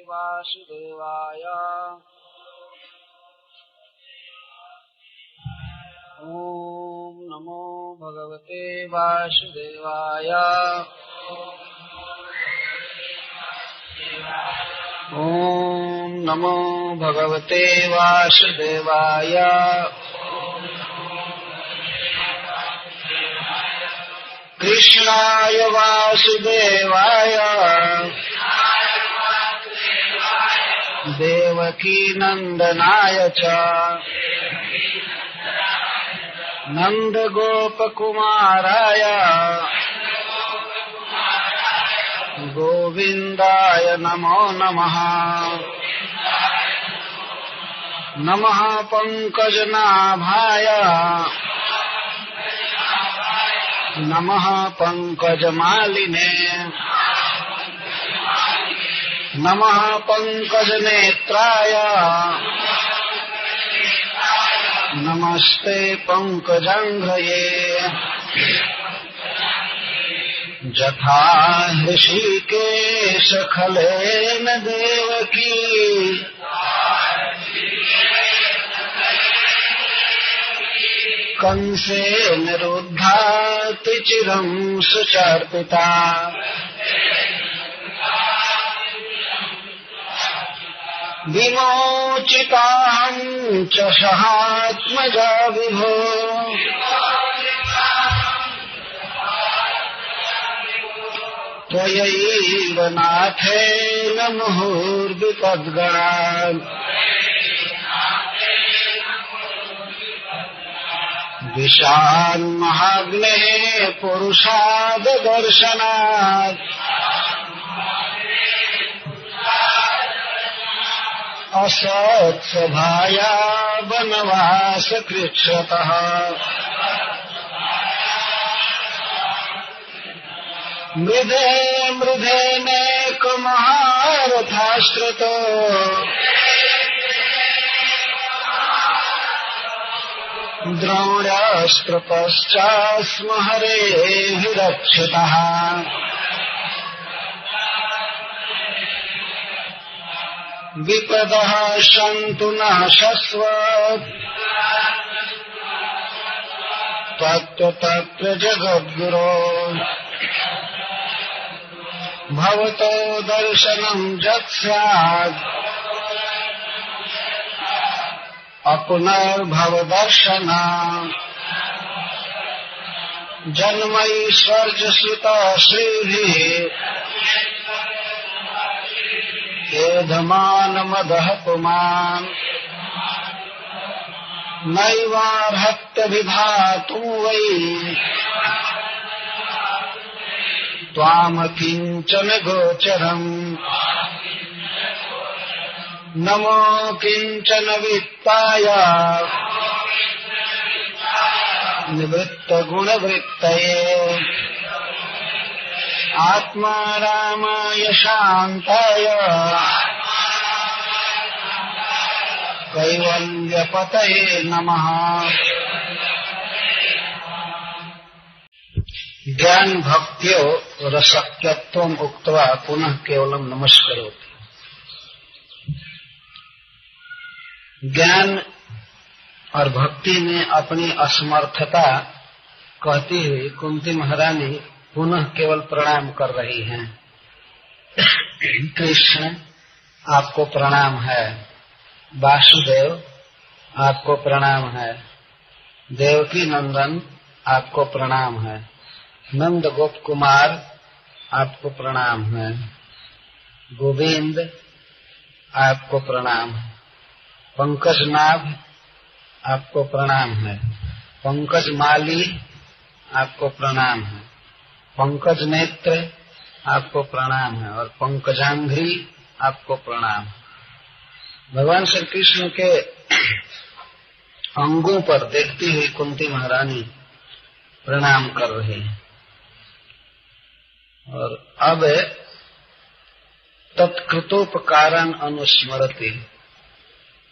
वासुदेवाय। ओम नमो भगवते वासुदेवाय। ओम नमो भगवते वासुदेवाय। कृष्णाय वासुदेवाय देवकी नंदनाय च नंद गोपकुमाराय गोविंदाय नमो नमः। नमः पंकजनाभाय नमः पंकजमालिने नमः पंकजनेत्राय नमस्ते पंकजांघ्रये। जथा ऋषिकेश खलेन देवकी कंसेन रुद्धाति चिरं सुचर्पिता। विमोचिताहं च सहात्मजा विभो त्वयैव नाथेन मुहुर्विपद्गणान्। विशान्महाग्नेः पुरुषाद दर्शनात् असत्सभाया वनवासकृच्छतः। मृधे मृधेनेकमहारथाश्रितो द्रोण्यास्त्रपश्चास्म हरेः रक्षितः। विपदः सन्तु नाशस्व तत्र जगद्गुरो। भवतो दर्शनं यत्स्यात् अपुनर्भवदर्शनात्। जन्मैश्वर्यसुता श्रीभिः एधमानमदः पुमान्। नैवार्हत्यभिधातुं वै त्वामकिञ्चन गोचरम्। नमो किञ्चन वित्ताय निवृत्तगुणवृत्तये। आत्मा रामाय शान्ताय कैवल्यपतये नमः। ज्ञान भक्त्यो रसक्यत्वम् उक्त्वा पुनः केवलम नमस्करोति। ज्ञान और भक्ति में अपनी असमर्थता कहती हुई कुंती महारानी पुनः केवल प्रणाम कर रही हैं। कृष्ण आपको प्रणाम है, वासुदेव आपको प्रणाम है, देवकी नंदन आपको प्रणाम है, नंद गोप कुमार आपको प्रणाम है, गोविंद आपको प्रणाम है, पंकज नाभ आपको प्रणाम है, पंकज माली आपको प्रणाम है, पंकज नेत्र आपको प्रणाम है और पंकजांघ्री आपको प्रणाम है। भगवान श्री कृष्ण के अंगों पर देखती हुई कुंती महारानी प्रणाम कर रही है। और अब तत्कृतोपकारान अनुस्मरति,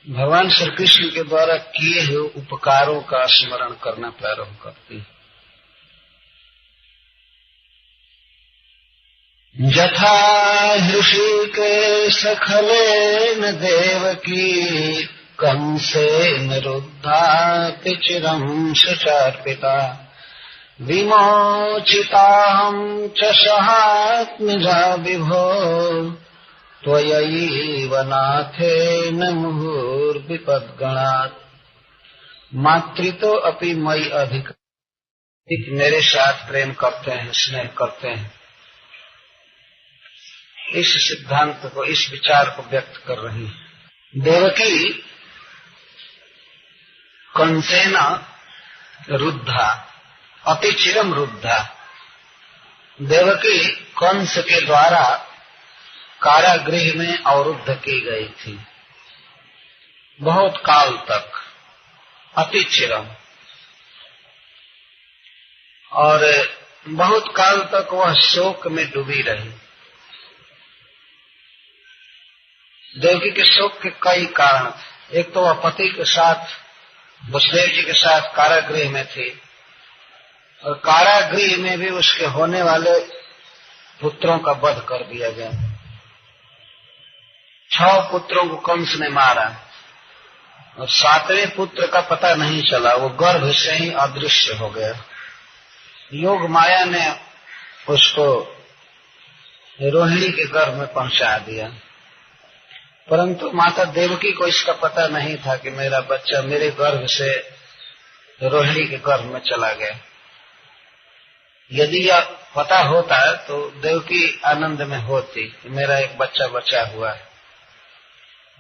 भगवान श्री कृष्ण के द्वारा किए हुए उपकारों का स्मरण करना प्रारंभ करती है। यथा हृषिकेश खलेन देवकी कंसेन रुद्धाति चिरं सचार्पिता विमोचिताहं च सहात्मजा विभो त्वयैव नाथेन मुहुर्विपद्गणात्। मातृतो अपि मयि अधिक, मेरे साथ प्रेम करते हैं, स्नेह करते हैं। इस सिद्धांत को, इस विचार को व्यक्त कर रही है। देवकी कंसेन रुद्धा अति चिरम रुद्धा। देवकी कंस के द्वारा कारागृह में अवरुद्ध की गई थी बहुत काल तक, अति चिरम, और बहुत काल तक वह शोक में डूबी रही। देवकी के शोक के कई कारण थे। एक तो वह पति के साथ, वसुदेव जी के साथ कारागृह में थी, और कारागृह में भी उसके होने वाले पुत्रों का वध कर दिया गया। 6 पुत्रों को कंस ने मारा, और 7वें पुत्र का पता नहीं चला, वो गर्भ से ही अदृश्य हो गया। योग माया ने उसको रोहिणी के गर्भ में पहुंचा दिया, परंतु माता देवकी को इसका पता नहीं था कि मेरा बच्चा मेरे गर्भ से रोहिणी के गर्भ में चला गया। यदि यह पता होता तो देवकी आनंद में होती कि मेरा एक बच्चा बचा हुआ है।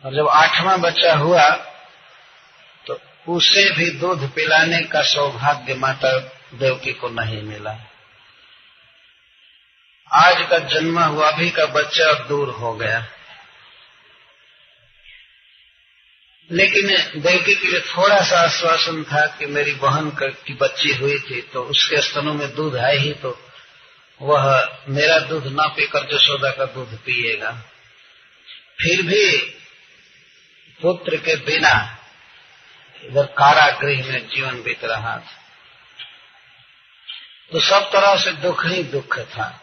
और जब 8वां बच्चा हुआ तो उसे भी दूध पिलाने का सौभाग्य माता देवकी को नहीं मिला। आज का जन्मा हुआ अभी का बच्चा अब दूर हो गया, लेकिन देवकी के लिए थोड़ा सा आश्वासन था कि मेरी बहन की बच्ची हुई थी तो उसके स्तनों में दूध है ही, तो वह मेरा दूध न पीकर यशोदा का दूध पिएगा। फिर भी पुत्र के बिना इधर कारागृह में जीवन बीत रहा था, तो सब तरह से दुख ही दुख था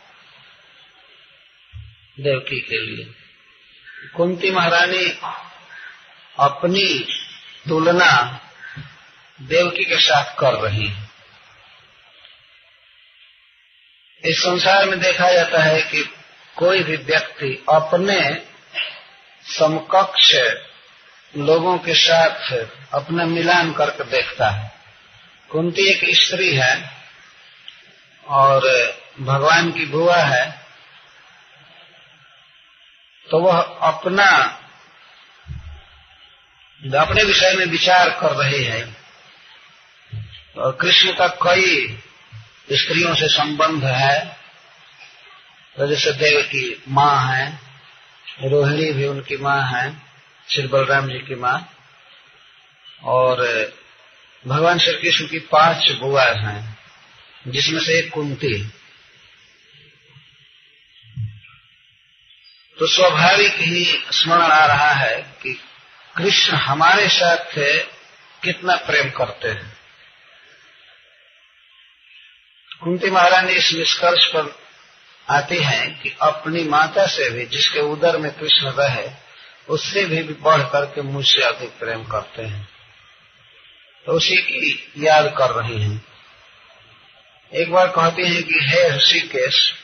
देवकी के लिए। कुंती महारानी अपनी तुलना देवकी के साथ कर रही है। इस संसार में देखा जाता है कि कोई भी व्यक्ति अपने समकक्ष लोगों के साथ अपना मिलान करके देखता है। कुंती एक स्त्री है और भगवान की बुआ है, तो वह अपने विषय में विचार कर रहे हैं। और कृष्ण का कई स्त्रियों से संबंध है, तो जैसे देवकी माँ है, रोहिणी भी उनकी माँ है, श्री बलराम जी की माँ, और भगवान श्री कृष्ण की 5 बुआ हैं, जिसमें से एक कुंती। तो स्वाभाविक ही स्मरण आ रहा है कि कृष्ण हमारे साथ कितना प्रेम करते हैं। कुंती महारानी इस निष्कर्ष पर आती हैं कि अपनी माता से भी, जिसके उदर में कृष्ण रहे, उससे भी बढ़ करके मुझसे अधिक प्रेम करते हैं, तो उसी की याद कर रही हैं। एक बार कहती हैं कि हे ऋषिकेश,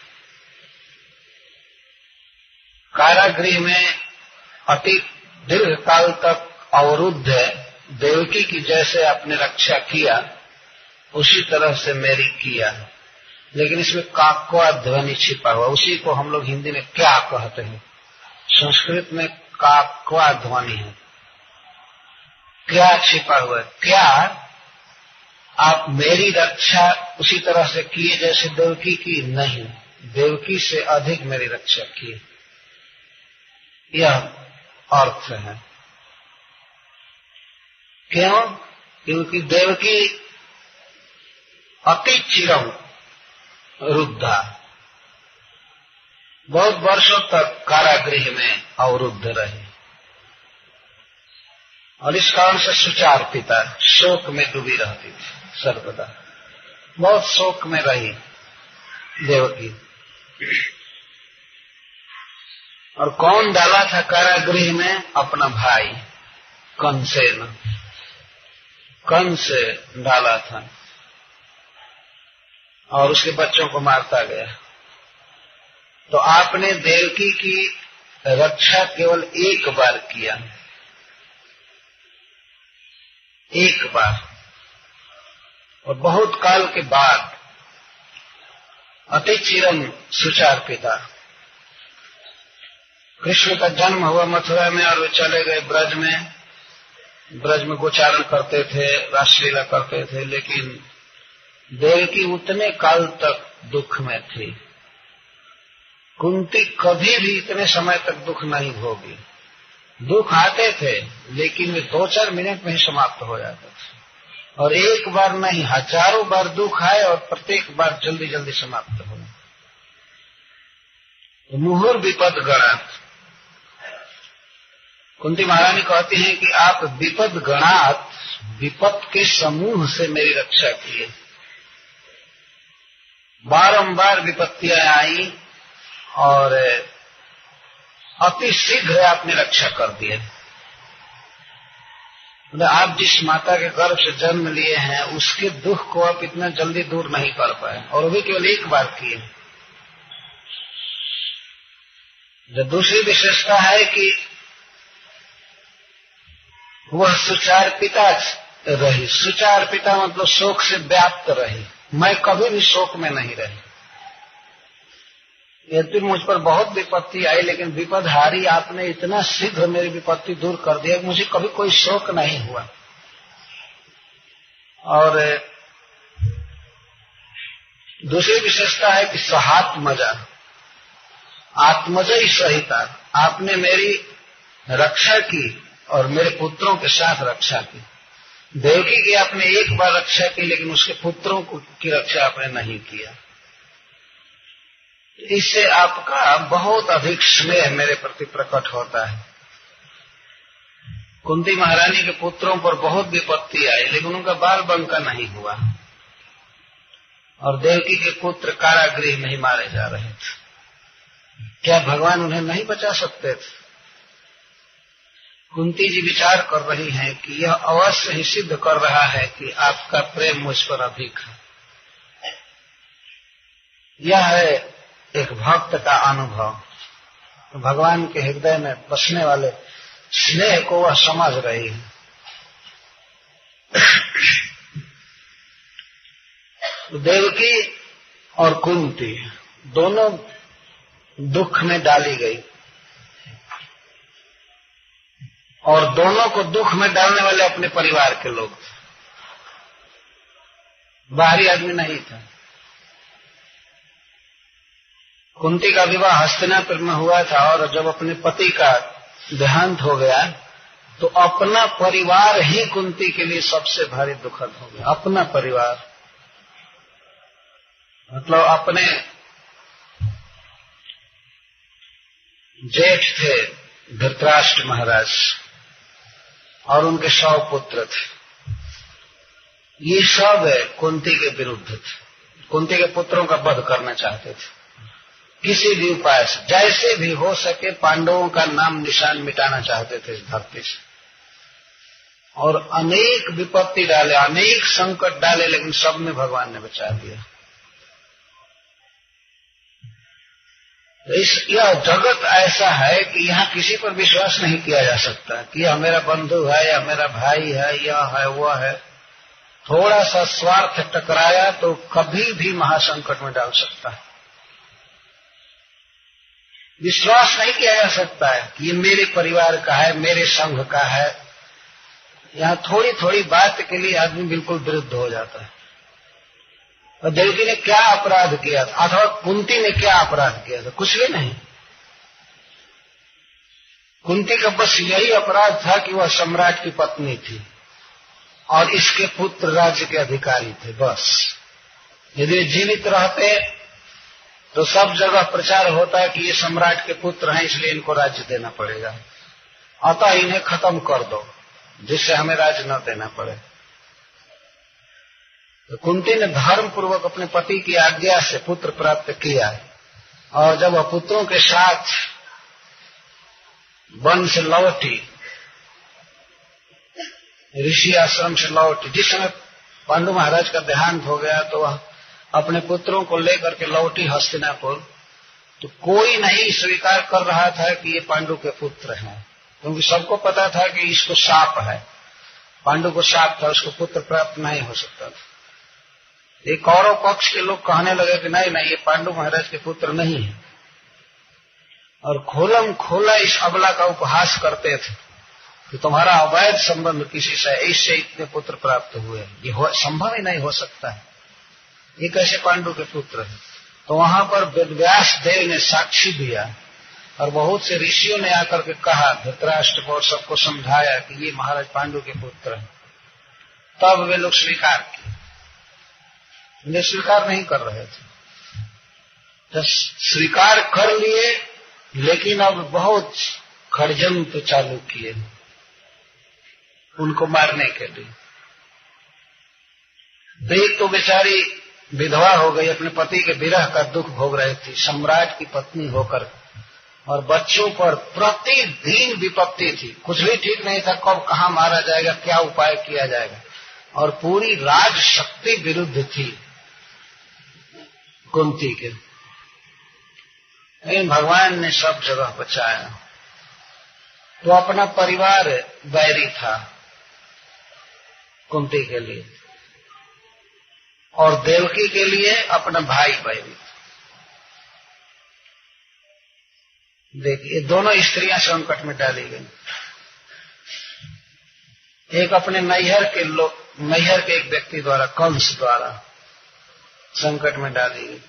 कारागृह में अति दीर्घ काल तक अवरुद्ध देवकी की जैसे आपने रक्षा किया, उसी तरह से मेरी किया। लेकिन इसमें काक्वा ध्वनि छिपा हुआ, उसी को हम लोग हिंदी में क्या कहते हैं, संस्कृत में काक्वा ध्वनि है। क्या छिपा हुआ है? क्या आप मेरी रक्षा उसी तरह से किए जैसे देवकी की? नहीं, देवकी से अधिक मेरी रक्षा की, यह अर्थ है। क्यों? क्योंकि देवकी अति चिरम रुद्धा, बहुत वर्षों तक कारागृह में अवरुद्ध रहे, और इस कारण से सुचार पिता शोक में डूबी रहती थी सर्वदा, बहुत शोक में रही देवकी। और कौन डाला था कारागृह में? अपना भाई कंसेन। कंस डाला था और उसके बच्चों को मारता गया। तो आपने देवकी की रक्षा केवल एक बार किया, एक बार, और बहुत काल के बाद अति चिरम सुचार पिता। कृष्ण का जन्म हुआ मथुरा में और वे चले गए ब्रज में। ब्रज में गोचारण करते थे, रासलीला करते थे, लेकिन देवकी उतने काल तक दुख में थी। कुंती कभी भी इतने समय तक दुख नहीं भोगी। दुख आते थे लेकिन वे 2-4 मिनट में ही समाप्त हो जाते थे, और एक बार नहीं, हजारों बार दुख आए और प्रत्येक बार जल्दी जल्दी समाप्त हो। मुहुर विपद गणात। कुंती महारानी कहती हैं कि आप विपद गणात, विपद के समूह से मेरी रक्षा किए। बारंबार विपत्तियां आई और अति शीघ्र आपने रक्षा कर दिए। आप जिस माता के गर्भ से जन्म लिए हैं उसके दुख को आप इतना जल्दी दूर नहीं कर पाए, और वो भी केवल एक बार किए। जो दूसरी विशेषता है कि वह सुचार पिता रही। सुचार पिता मतलब शोक से व्याप्त रही। मैं कभी भी शोक में नहीं रही। यदि मुझ पर बहुत विपत्ति आई, लेकिन विपदहारी आपने इतना शीघ्र मेरी विपत्ति दूर कर दिया कि मुझे कभी कोई शोक नहीं हुआ। और दूसरी विशेषता है कि सहात्मजा, आत्मजा ही सहिता। आपने मेरी रक्षा की और मेरे पुत्रों के साथ रक्षा की। देवकी की आपने एक बार रक्षा की, लेकिन उसके पुत्रों की रक्षा आपने नहीं किया। इससे आपका बहुत अधिक स्नेह मेरे प्रति प्रकट होता है। कुंती महारानी के पुत्रों पर बहुत विपत्ति आई, लेकिन उनका बाल बंका नहीं हुआ, और देवकी के पुत्र कारागृह में ही मारे जा रहे थे। क्या भगवान उन्हें नहीं बचा सकते थे? कुंती जी विचार कर रही हैं कि यह अवश्य ही सिद्ध कर रहा है कि आपका प्रेम मुझ पर अधिक है। यह है एक भक्त का अनुभव। भगवान के हृदय में बसने वाले स्नेह को वह समझ रही है। देवकी और कुंती दोनों दुख में डाली गई, और दोनों को दुख में डालने वाले अपने परिवार के लोग थे, बाहरी आदमी नहीं था। कुंती का विवाह हस्तिनापुर में हुआ था, और जब अपने पति का देहांत हो गया तो अपना परिवार ही कुंती के लिए सबसे भारी दुखद हो गया। अपना परिवार मतलब अपने जेठ थे धृतराष्ट्र महाराज और उनके 100 पुत्र थे, ये सब कुंती के विरुद्ध थे। कुंती के पुत्रों का वध करना चाहते थे किसी भी उपाय से, जैसे भी हो सके पांडवों का नाम निशान मिटाना चाहते थे इस धरती से। और अनेक विपत्ति डाले, अनेक संकट डाले, लेकिन सब में भगवान ने बचा दिया। यह जगत ऐसा है कि यहाँ किसी पर विश्वास नहीं किया जा सकता कि यह मेरा बंधु है या मेरा भाई है, यह है वह है। थोड़ा सा स्वार्थ टकराया तो कभी भी महासंकट में डाल सकता है। विश्वास नहीं किया जा सकता है कि ये मेरे परिवार का है, मेरे संघ का है। यहाँ थोड़ी थोड़ी बात के लिए आदमी बिल्कुल विरुद्ध हो जाता है। और देवकी ने क्या अपराध किया था, अथवा कुंती ने क्या अपराध किया था? कुछ भी नहीं। कुंती का बस यही अपराध था कि वह सम्राट की पत्नी थी और इसके पुत्र राज्य के अधिकारी थे, बस। यदि जीवित रहते तो सब जगह प्रचार होता है कि ये सम्राट के पुत्र हैं, इसलिए इनको राज्य देना पड़ेगा, अतः इन्हें खत्म कर दो जिससे हमें राज्य न देना पड़े। तो कुंती ने धर्म पूर्वक अपने पति की आज्ञा से पुत्र प्राप्त किया, और जब वह पुत्रों के साथ वन से लौटी, ऋषि आश्रम से लौटी, जिस समय पांडु महाराज का देहांत हो गया तो वह अपने पुत्रों को लेकर के लौटी हस्तिनापुर, तो कोई नहीं स्वीकार कर रहा था कि ये पांडु के पुत्र हैं, क्योंकि सबको पता था कि इसको शाप है, पांडु को शाप था, उसको पुत्र प्राप्त नहीं हो सकता था। एक कौरव पक्ष के लोग कहने लगे कि नहीं नहीं, ये पांडु महाराज के पुत्र नहीं है, और खोलम खोला इस अबला का उपहास करते थे कि तुम्हारा अवैध संबंध किसी से, इससे इतने पुत्र प्राप्त हुए, ये संभव ही नहीं हो सकता है, ये कैसे पांडु के पुत्र है। तो वहां पर वेदव्यास देव ने साक्षी दिया और बहुत से ऋषियों ने आकर के कहा, धृतराष्ट्र को और सबको समझाया कि ये महाराज पांडु के पुत्र हैं। तब वे लोग स्वीकार किए, वे स्वीकार नहीं कर रहे थे, तो स्वीकार कर लिए, लेकिन अब बहुत षड्यंत्र चालू किए उनको मारने के लिए। देख तो बेचारी विधवा हो गई, अपने पति के विरह का दुख भोग रही थी, सम्राट की पत्नी होकर, और बच्चों पर प्रतिदिन विपत्ति थी, कुछ भी ठीक नहीं था, कब कहाँ मारा जाएगा, क्या उपाय किया जाएगा, और पूरी राज शक्ति विरुद्ध थी कुंती के। लेकिन भगवान ने सब जगह बचाया। तो अपना परिवार बैरी था कुंती के लिए, और देवकी के लिए अपना भाई बैरी। देखिए, दोनों स्त्रियां संकट में डाली गई। एक अपने नैहर के एक व्यक्ति द्वारा, कंस द्वारा संकट में डाली गई।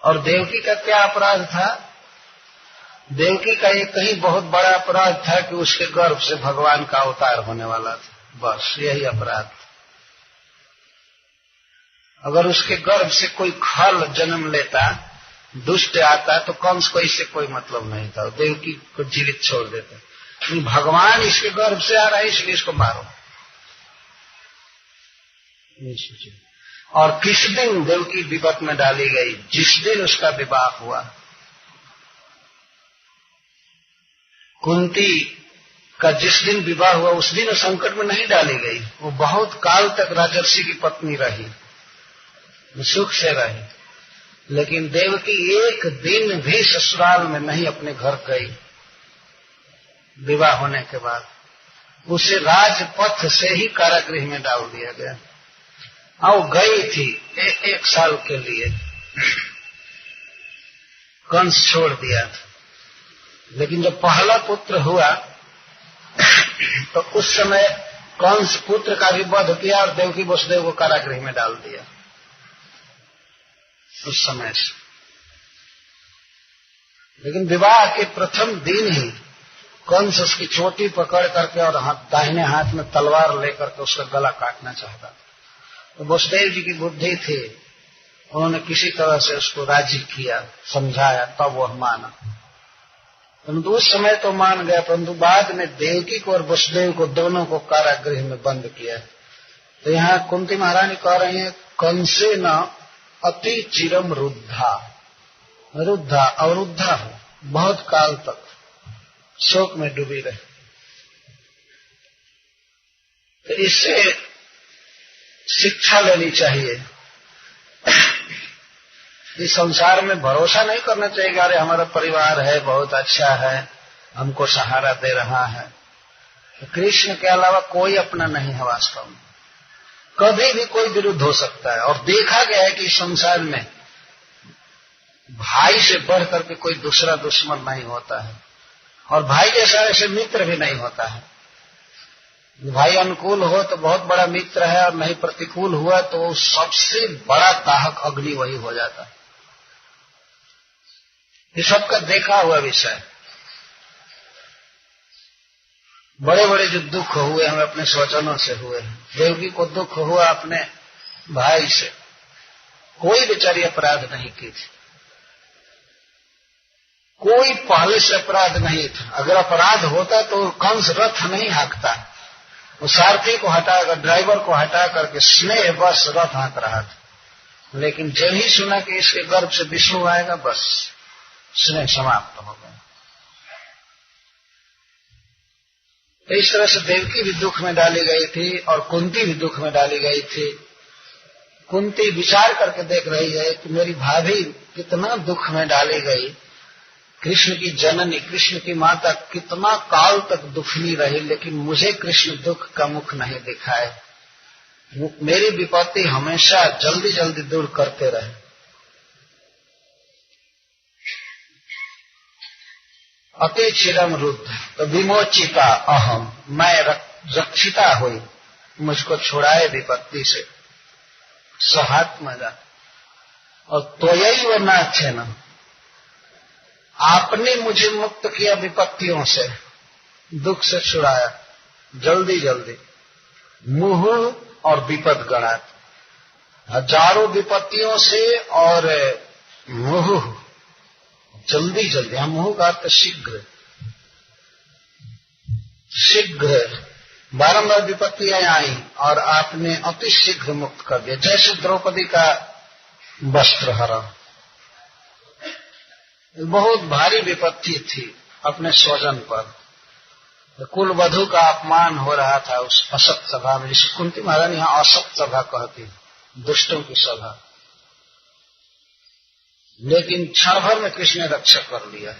और देवकी का क्या अपराध था? देवकी का एक कहीं बहुत बड़ा अपराध था कि उसके गर्भ से भगवान का अवतार होने वाला था, बस यही अपराध था। अगर उसके गर्भ से कोई खल जन्म लेता, दुष्ट आता, तो कंस को इससे कोई मतलब नहीं था, देवकी को जीवित छोड़ देता। भगवान इसके गर्भ से आ रहा है, इसलिए इसको मारो। और किस दिन देवकी विपत में डाली गई? जिस दिन उसका विवाह हुआ। कुंती का जिस दिन विवाह हुआ उस दिन संकट में नहीं डाली गई, वो बहुत काल तक राजर्षि की पत्नी रही, सुख से रही। लेकिन देवकी एक दिन भी ससुराल में नहीं अपने घर गई। विवाह होने के बाद उसे राजपथ से ही कारागृह में डाल दिया गया। वो गई थी एक साल के लिए, कंस छोड़ दिया था। लेकिन जब पहला पुत्र हुआ तो उस समय कंस पुत्र का भी वध किया और देवकी वसुदेव को कारागृह में डाल दिया उस समय से। लेकिन विवाह के प्रथम दिन ही कंस उसकी चोटी पकड़ करके और दाहिने हाथ में तलवार लेकर के उसका गला काटना चाहता था। तो वसुदेव जी की बुद्धि थी, उन्होंने किसी तरह से उसको राजी किया, समझाया, तब वह माना। परंतु उस समय तो मान गया, परंतु बाद में देवकी को और वसुदेव को दोनों को कारागृह में बंद किया। तो यहाँ कुंती महारानी कह रही है, कंसे न अति चिरम रुद्धा, रुद्धा अवरुद्धा हो, बहुत काल तक शोक में डूबी रहे। तो इससे शिक्षा लेनी चाहिए। इस संसार में भरोसा नहीं करना चाहिए कि अरे हमारा परिवार है, बहुत अच्छा है, हमको सहारा दे रहा है। तो कृष्ण के अलावा कोई अपना नहीं है वास्तव में। कभी भी कोई विरुद्ध हो सकता है। और देखा गया है कि इस संसार में भाई से बढ़ करके कोई दूसरा दुश्मन नहीं होता है, और भाई जैसा ऐसे मित्र भी नहीं होता है। भाई अनुकूल हो तो बहुत बड़ा मित्र है, और नहीं प्रतिकूल हुआ तो सबसे बड़ा दाहक अग्नि वही हो जाता है। ये सबका देखा हुआ विषय। बड़े बड़े जो दुख हुए हमें अपने स्वजनों से हुए। देवकी को दुख हुआ अपने भाई से, कोई बेचारी अपराध नहीं की थी, कोई पहले से अपराध नहीं था। अगर अपराध होता तो कंस रथ नहीं हाँकता, वो सारथी को हटाकर, ड्राइवर को हटा करके स्नेह बस रथ हाँक रहा था। लेकिन जब ही सुना कि इसके गर्भ से विष्णु आएगा, बस स्नेह समाप्त हो गया। इस तरह से देवकी भी दुख में डाली गई थी और कुंती भी दुख में डाली गई थी। कुंती विचार करके देख रही है कि मेरी भाभी कितना दुख में डाली गई, कृष्ण की जननी, कृष्ण की माता कितना काल तक दुखनी रही, लेकिन मुझे कृष्ण दुख का मुख नहीं दिखाए। मेरी विपत्ति हमेशा जल्दी जल्दी दूर करते रहे। अति चिरम रुद्ध तो विमोचिता अहम, मैं रक्षिता हुई, मुझको छुड़ाए विपत्ति से। सहात्मजा और त्वयैव नाथेन, आपने मुझे मुक्त किया विपत्तियों से, दुख से छुड़ाया जल्दी जल्दी। मुह और विपद गणात, हजारों विपत्तियों से और मुह जल्दी जल्दी। हम मुह का अर्थ शीघ्र शीघ्र, बारंबार विपत्तियां आई और आपने अति शीघ्र मुक्त कर दिया। जैसे द्रौपदी का वस्त्र हरण, बहुत भारी विपत्ति थी अपने स्वजन पर, कुल वधु का अपमान हो रहा था उस असत सभा में, जिसे कुंती महारानी यहाँ असत सभा कहती, दुष्टों की सभा। लेकिन क्षण भर में कृष्ण ने रक्षा कर लिया।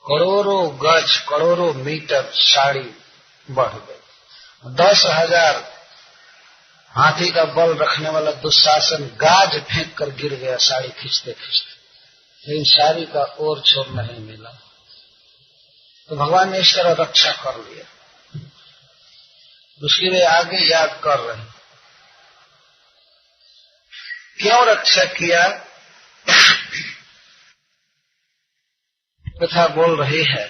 करोड़ों गज, करोड़ों मीटर साड़ी बढ़ गई। 10,000 हाथी का बल रखने वाला दुशासन गाज फेंक कर गिर गया साड़ी खींचते खींचते, लेकिन साड़ी का और छोर नहीं मिला। तो भगवान ने इस तरह रक्षा कर लिया। उसके लिए आगे याद कर रहे, क्यों रक्षा किया कथा बोल रही है,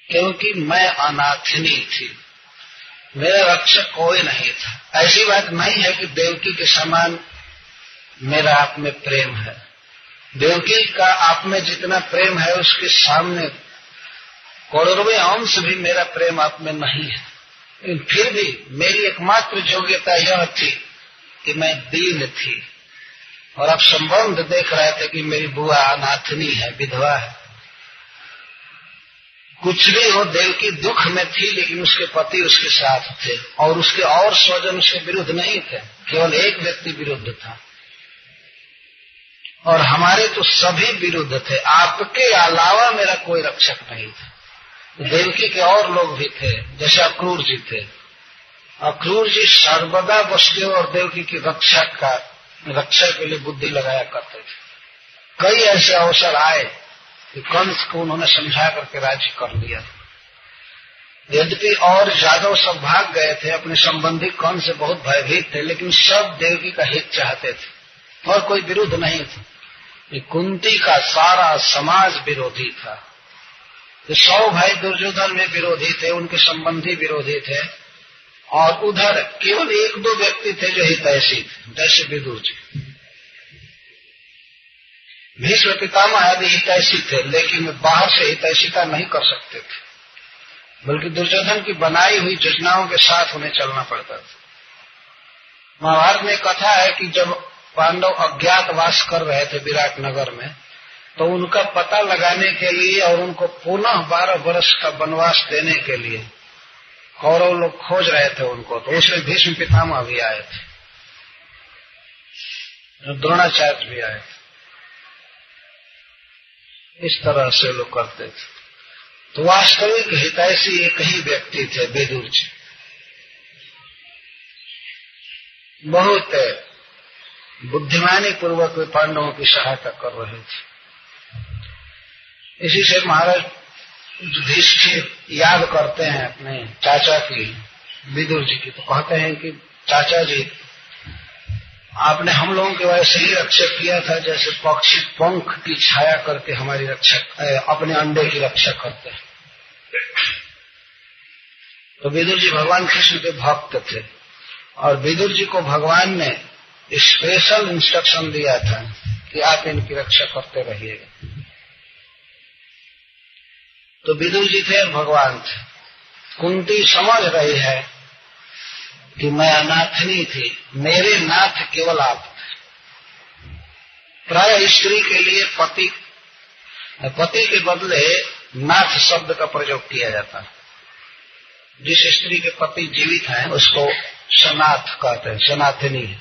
क्योंकि मैं अनाथनी थी, मेरा रक्षक कोई नहीं था। ऐसी बात नहीं है कि देवकी के समान मेरा आप में प्रेम है। देवकी का आप में जितना प्रेम है उसके सामने करोड़वें अंश भी मेरा प्रेम आप में नहीं है। लेकिन फिर भी मेरी एकमात्र योग्यता यह थी कि मैं दीन थी, और आप संबंध देख रहे थे कि मेरी बुआ अनाथनी है, विधवा है। कुछ भी हो, देवकी दुख में थी, लेकिन उसके पति उसके साथ थे और उसके और स्वजन उसके विरुद्ध नहीं थे, केवल एक व्यक्ति विरुद्ध था। और हमारे तो सभी विरुद्ध थे, आपके अलावा मेरा कोई रक्षक नहीं था। देवकी के और लोग भी थे, जैसे अक्रूर जी थे। अक्रूर जी सर्वदा वसुदेव और देवकी की रक्षा के लिए बुद्धि लगाया करते थे। कई ऐसे अवसर आए कि कंस को उन्होंने समझा करके राज्य कर लिया। यद्यपि और यादव सब भाग गए थे, अपने संबंधी कंस से बहुत भयभीत थे, लेकिन सब देवकी का हित चाहते थे और कोई विरुद्ध नहीं था। कुंती का सारा समाज विरोधी था। 100 भाई दुर्योधन में विरोधी थे, उनके संबंधी विरोधी थे, और उधर केवल 1-2 व्यक्ति थे जो हितैषी थे, जैसे विदुर जी। भीष्म पितामह आदि हितैषी थे, लेकिन बाहर से हितैषिता नहीं कर सकते थे, बल्कि दुर्योधन की बनाई हुई योजनाओं के साथ उन्हें चलना पड़ता था। महाभारत में कथा है कि जब पांडव अज्ञातवास कर रहे थे विराट नगर में, तो उनका पता लगाने के लिए और उनको पुनः 12 वर्ष का वनवास देने के लिए कौरव लोग खोज रहे थे उनको। तो उसमें भीष्म पितामह भी आए थे, द्रोणाचार्य भी आए थे। इस तरह से लोग करते थे। तो वास्तविक हितैषी एक ही व्यक्ति थे, विदुर जी। बहुत बुद्धिमानी पूर्वक वे पांडवों की सहायता कर रहे थे। इसी से महाराज युधिष्ठिर याद करते हैं अपने चाचा की, विदुर जी की, तो कहते हैं कि चाचा जी, आपने हम लोगों के वैसे ही रक्षा किया था जैसे पक्षी पंख की छाया करके हमारी रक्षा, अपने अंडे की रक्षा करते हैं। तो विदुर जी भगवान कृष्ण के भक्त थे, और विदुर जी को भगवान ने स्पेशल इंस्ट्रक्शन दिया था कि आप इनकी रक्षा करते रहिएगा। तो विदुर जी थे, भगवान थे। कुंती समझ रही है कि मैं अनाथनी थी, मेरे नाथ केवल आप थे। प्राय स्त्री के लिए पति के बदले नाथ शब्द का प्रयोग किया जाता है। जिस स्त्री के पति जीवित हैं उसको सनाथ कहते हैं, सनातनी है।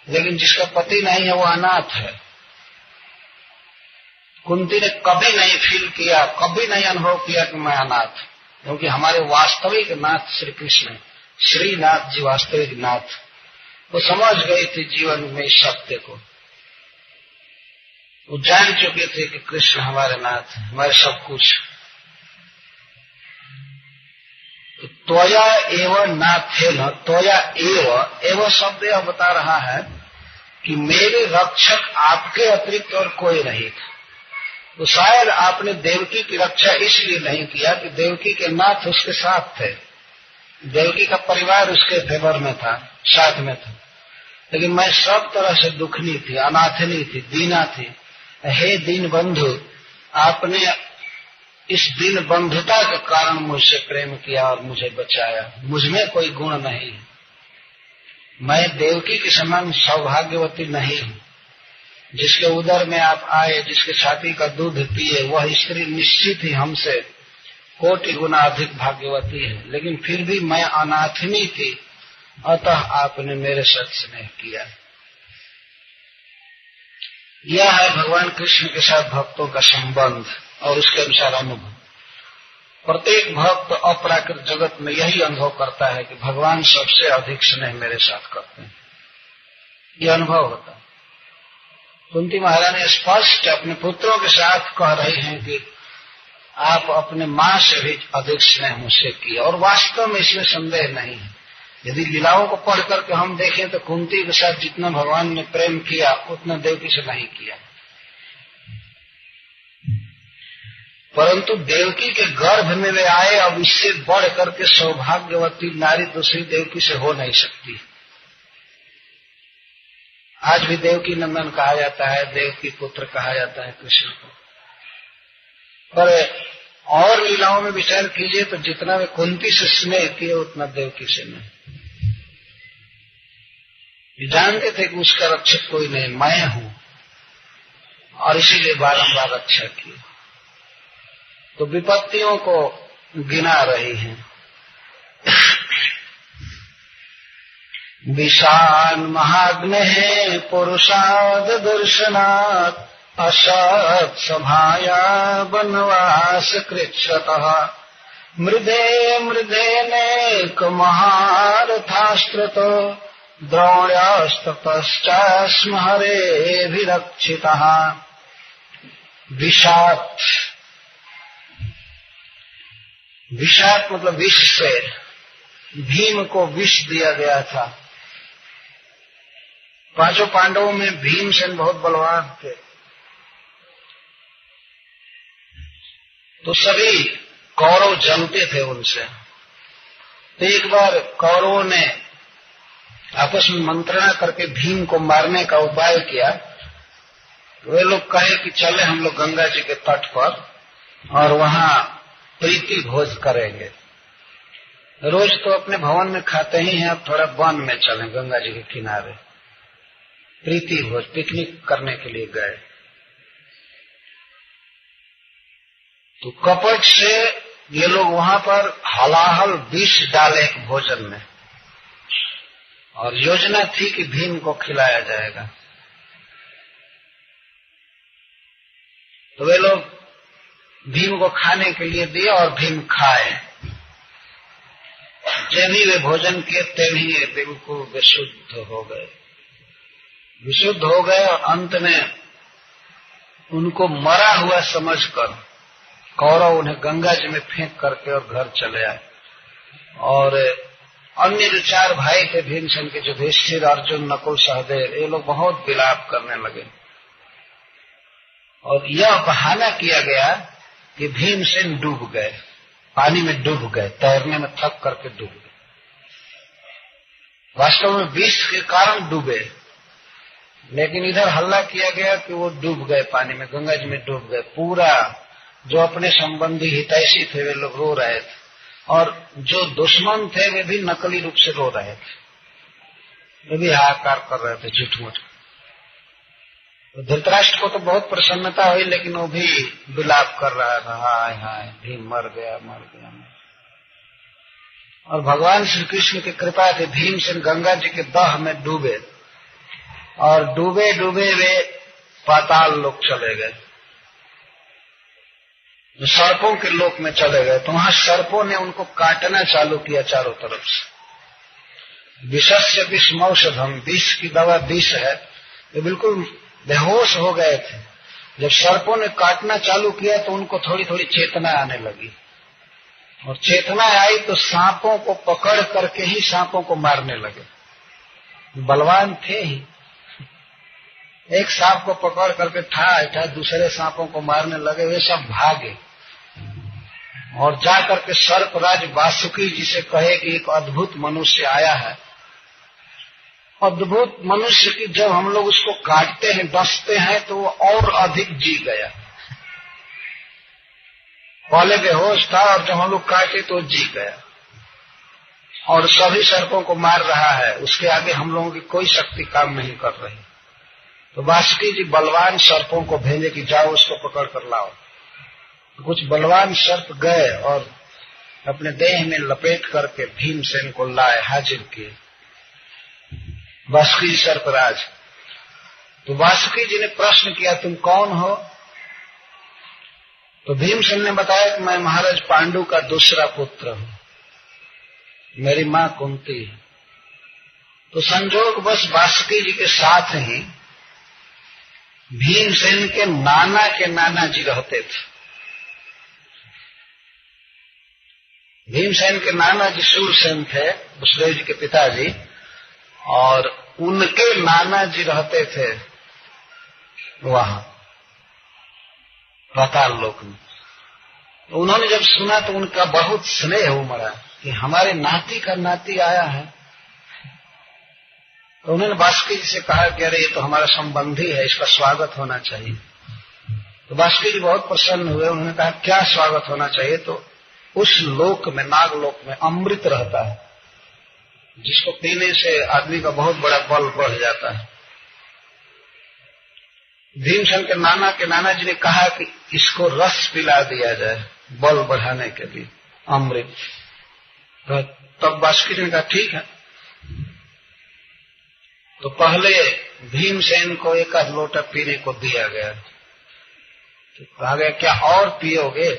लेकिन जिसका पति नहीं है वो अनाथ है। कुंती ने कभी नहीं फील किया, कभी नहीं अनुभव किया कि मैं अनाथ, क्योंकि हमारे वास्तविक नाथ श्री कृष्ण, श्रीनाथ जी वास्तविक नाथ। वो समझ गए थे जीवन में इस सत्य को, वो जान चुके थे कि कृष्ण हमारे नाथ हैं, हमारे सब कुछ। तो त्वया एवं नाथेन, त्वया एवं शब्द यह बता रहा है कि मेरे रक्षक आपके अतिरिक्त और कोई नहीं था। तो शायद आपने देवकी की रक्षा इसलिए नहीं किया कि देवकी के नाथ उसके साथ थे, देवकी का परिवार उसके फेवर में था, साथ में था। लेकिन मैं सब तरह से दुखनी थी, अनाथनी थी, दीना थी। हे दीन बंधु, आपने इस दीन बंधुता के कारण मुझसे प्रेम किया और मुझे बचाया। मुझमें कोई गुण नहीं है, मैं देवकी के समान सौभाग्यवती नहीं हूँ। जिसके उदर में आप आए, जिसके छाती का दूध पिए, वह स्त्री निश्चित ही हमसे कोटि गुना अधिक भाग्यवती है। लेकिन फिर भी मैं अनाथनी थी, अतः आपने मेरे साथ स्नेह किया। यह है भगवान कृष्ण के साथ भक्तों का संबंध और उसके अनुसार अनुभव। प्रत्येक भक्त अपराकृत जगत में यही अनुभव करता है कि भगवान सबसे अधिक स्नेह मेरे साथ करते हैं, यह अनुभव होता है। कुंती महारानी स्पष्ट अपने पुत्रों के साथ कह रही हैं कि आप अपने मां से भी अधिक स्नेह मुझसे किए, और वास्तव में इसमें संदेह नहीं है। यदि लीलाओं को पढ़ करके हम देखें तो कुंती के साथ जितना भगवान ने प्रेम किया उतना देवकी से नहीं किया। परंतु देवकी के गर्भ में वे आए, अब इससे बढ़ करके सौभाग्यवती नारी दूसरी देवकी से हो नहीं सकती। आज भी देवकी नंदन कहा जाता है, देवकी पुत्र कहा जाता है कृष्ण को। पर और लीलाओं में विचार कीजिए तो जितना वे कुंती से स्नेह किए उतना देवकी से नहीं। जानते थे कि उसका रक्षक कोई नहीं, मैं हूं, और इसीलिए बारंबार रक्षा की। तो विपत्तियों को गिना रही हैं। विशाल महाग्ने पुरुषाद दर्शनात् असत् सभाया वनवास कृच्छतः मृदे मृदेनेक महारथास्त्रतो द्रोण्यास्ततश्चास्म हरेभिरक्षितः। विषात, विषात मतलब विष से, भीम को विष दिया गया था। पांचों पांडवों में भीमसेन बहुत बलवान थे, तो सभी कौरव जलते थे उनसे। तो एक बार कौरवों ने आपस में मंत्रणा करके भीम को मारने का उपाय किया। वे लोग कहे कि चले हम लोग गंगा जी के तट पर और वहां प्रीति भोज करेंगे। रोज तो अपने भवन में खाते ही हैं, अब थोड़ा वन में चलें, गंगा जी के किनारे प्रीति भोज पिकनिक करने के लिए गए। तो कपट से ये लोग वहां पर हलाहल विष डाले एक भोजन में, और योजना थी कि भीम को खिलाया जाएगा। तो वे लोग भीम को खाने के लिए दिए और भीम खाए। जब ही वे भोजन किए तभी ये बिल्कुल विशुद्ध हो गए, विशुद्ध हो गए। और अंत में उनको मरा हुआ समझकर कौरव उन्हें गंगा जी में फेंक करके और घर चले आए। और अन्य जो चार भाई थे भीमसेन के, जो युधिष्ठिर, अर्जुन, नकुल, सहदेव, ये लोग बहुत विलाप करने लगे। और यह बहाना किया गया कि भीमसेन डूब गए, पानी में डूब गए, तैरने में थक करके डूब गए। वास्तव में विष के कारण डूबे, लेकिन इधर हल्ला किया गया कि वो डूब गए पानी में, गंगा जी में डूब गए। पूरा जो अपने संबंधी हितैषी थे वे लोग रो रहे थे, और जो दुश्मन थे वे भी नकली रूप से रो रहे थे, वे भी हाहाकार कर रहे थे झूठ मूठ। तो धृतराष्ट्र को तो बहुत प्रसन्नता हुई, लेकिन वो भी विलाप कर रहा था, हाय हाय भीम मर गया मर गया। और भगवान श्री कृष्ण की कृपा थी, भीमसेन गंगा जी के दह में डूबे और डूबे डूबे वे पाताल लोक चले गए, सर्पों के लोक में चले गए। तो वहां सर्पों ने उनको काटना चालू किया चारों तरफ से। विषस्य विषमौषधम, विष की दवा विष है। ये बिल्कुल बेहोश हो गए थे। जब सर्पों ने काटना चालू किया तो उनको थोड़ी थोड़ी चेतना आने लगी, और चेतना आई तो सांपों को पकड़ करके ही सांपों को मारने लगे। बलवान थे ही, एक सांप को पकड़ करके ठा दूसरे सांपों को मारने लगे। वे सब भागे और जाकर के सर्पराज वासुकी जी से कहे कि एक अद्भुत मनुष्य आया है। अद्भुत मनुष्य की जब हम लोग उसको काटते हैं, डसते हैं, तो वो और अधिक जी गया। पहले बेहोश था और जब हम लोग काटे तो जी गया और सभी सर्पों को मार रहा है। उसके आगे हम लोगों की कोई शक्ति काम नहीं कर रही। तो वासुकी जी बलवान सर्पों को भेजे कि जाओ उसको पकड़ कर लाओ। तो कुछ बलवान सर्प गए और अपने देह में लपेट करके भीमसेन को लाए, हाजिर किए वासुकी सर्पराज। तो वासुकी जी ने प्रश्न किया, तुम कौन हो? तो भीमसेन ने बताया कि मैं महाराज पांडु का दूसरा पुत्र हूं, मेरी मां कुंती है। तो संजोग बस वासुकी जी के साथ ही भीमसेन के नाना जी रहते थे। भीमसेन के नाना जी शूरसेन थे, वसुदेव जी के पिताजी, और उनके नाना जी रहते थे वहां पाताल लोक में। तो उन्होंने जब सुना तो उनका बहुत स्नेह उमड़ा कि हमारे नाती का नाती आया है। तो उन्होंने वासुकी जी से कहा कि अरे ये तो हमारा संबंधी है, इसका स्वागत होना चाहिए। तो वासुकी जी बहुत प्रसन्न हुए। उन्होंने कहा क्या स्वागत होना चाहिए? तो उस लोक में, नागलोक में अमृत रहता है जिसको पीने से आदमी का बहुत बड़ा बल बढ़ जाता है। भीमसेन के नाना जी ने कहा कि इसको रस पिला दिया जाए बल बढ़ाने के लिए, अमृत। तो तब वासुकी जी ने कहा ठीक है। तो पहले भीमसेन को एक आध लोटा पीने को दिया गया। तो कहा गया क्या और पियोगे?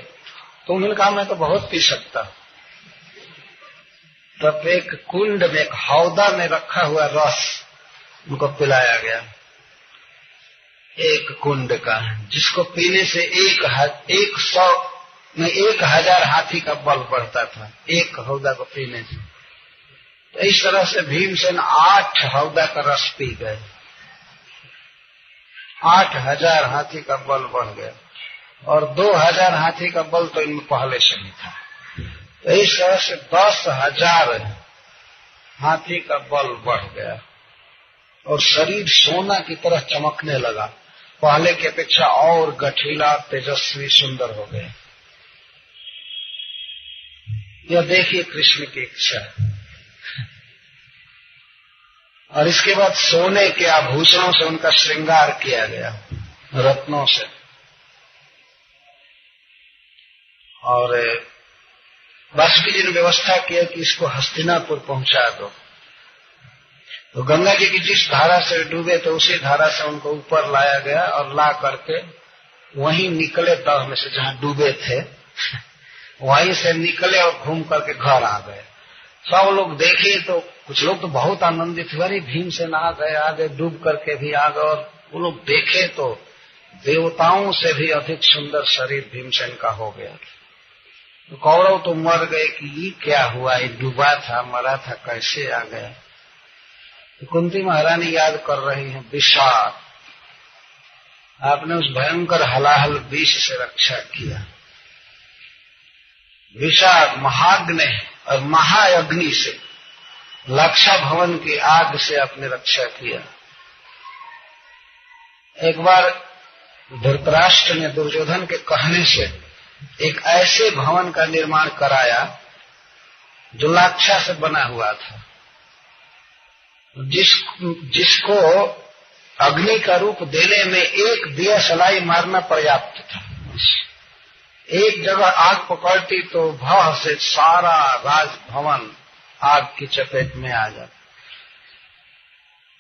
तो उन्होंने कहा मैं तो बहुत पी सकता। तब एक कुंड में, एक हौदा में रखा हुआ रस उनको पिलाया गया, एक कुंड का, जिसको पीने से 1000 हाथी का बल बढ़ता था, एक हौदा को पीने से। तो इस तरह से भीमसेन 8 हौदा का रस पी गए, 8000 हाथी का बल बढ़ गया, और 2000 हाथी का बल तो इनमें पहले से ही था। तो इस तरह से 10,000 हाथी का बल बढ़ गया और शरीर सोना की तरह चमकने लगा, पहले की अपेक्षा और गठीला, तेजस्वी, सुंदर हो गए। यह देखिए कृष्ण की इच्छा। और इसके बाद सोने के आभूषणों से उनका श्रृंगार किया गया, रत्नों से। और वासुकी जी ने व्यवस्था किया कि इसको हस्तिनापुर पहुंचा दो। तो गंगा जी की जिस धारा से डूबे तो उसी धारा से उनको ऊपर लाया गया और ला करके वहीं निकले, दह में से जहां डूबे थे वहीं से निकले और घूम करके घर आ गए। सब लोग देखे तो कुछ लोग तो बहुत आनंदित हुए, भीमसेन आ गए, डूब करके भी आ गए। और वो लोग देखे तो देवताओं से भी अधिक सुंदर शरीर भीमसेन का हो गया। तो कौरव तो मर गए कि ये क्या हुआ, ये डूबा था, मरा था, कैसे आ गया। तो कुंती महारानी याद कर रही हैं, विषाद, आपने उस भयंकर हलाहल विष से रक्षा किया। विषाद महाग्नि और महाअग्नि से, लक्षा भवन की आग से आपने रक्षा किया। एक बार धृतराष्ट्र ने दुर्योधन के कहने से एक ऐसे भवन का निर्माण कराया जो लाक्षा से बना हुआ था, जिसको अग्नि का रूप देने में एक दिया सलाई मारना पर्याप्त था। एक जगह आग पकड़ती तो भव से सारा राजभवन आग की चपेट में आ जाता।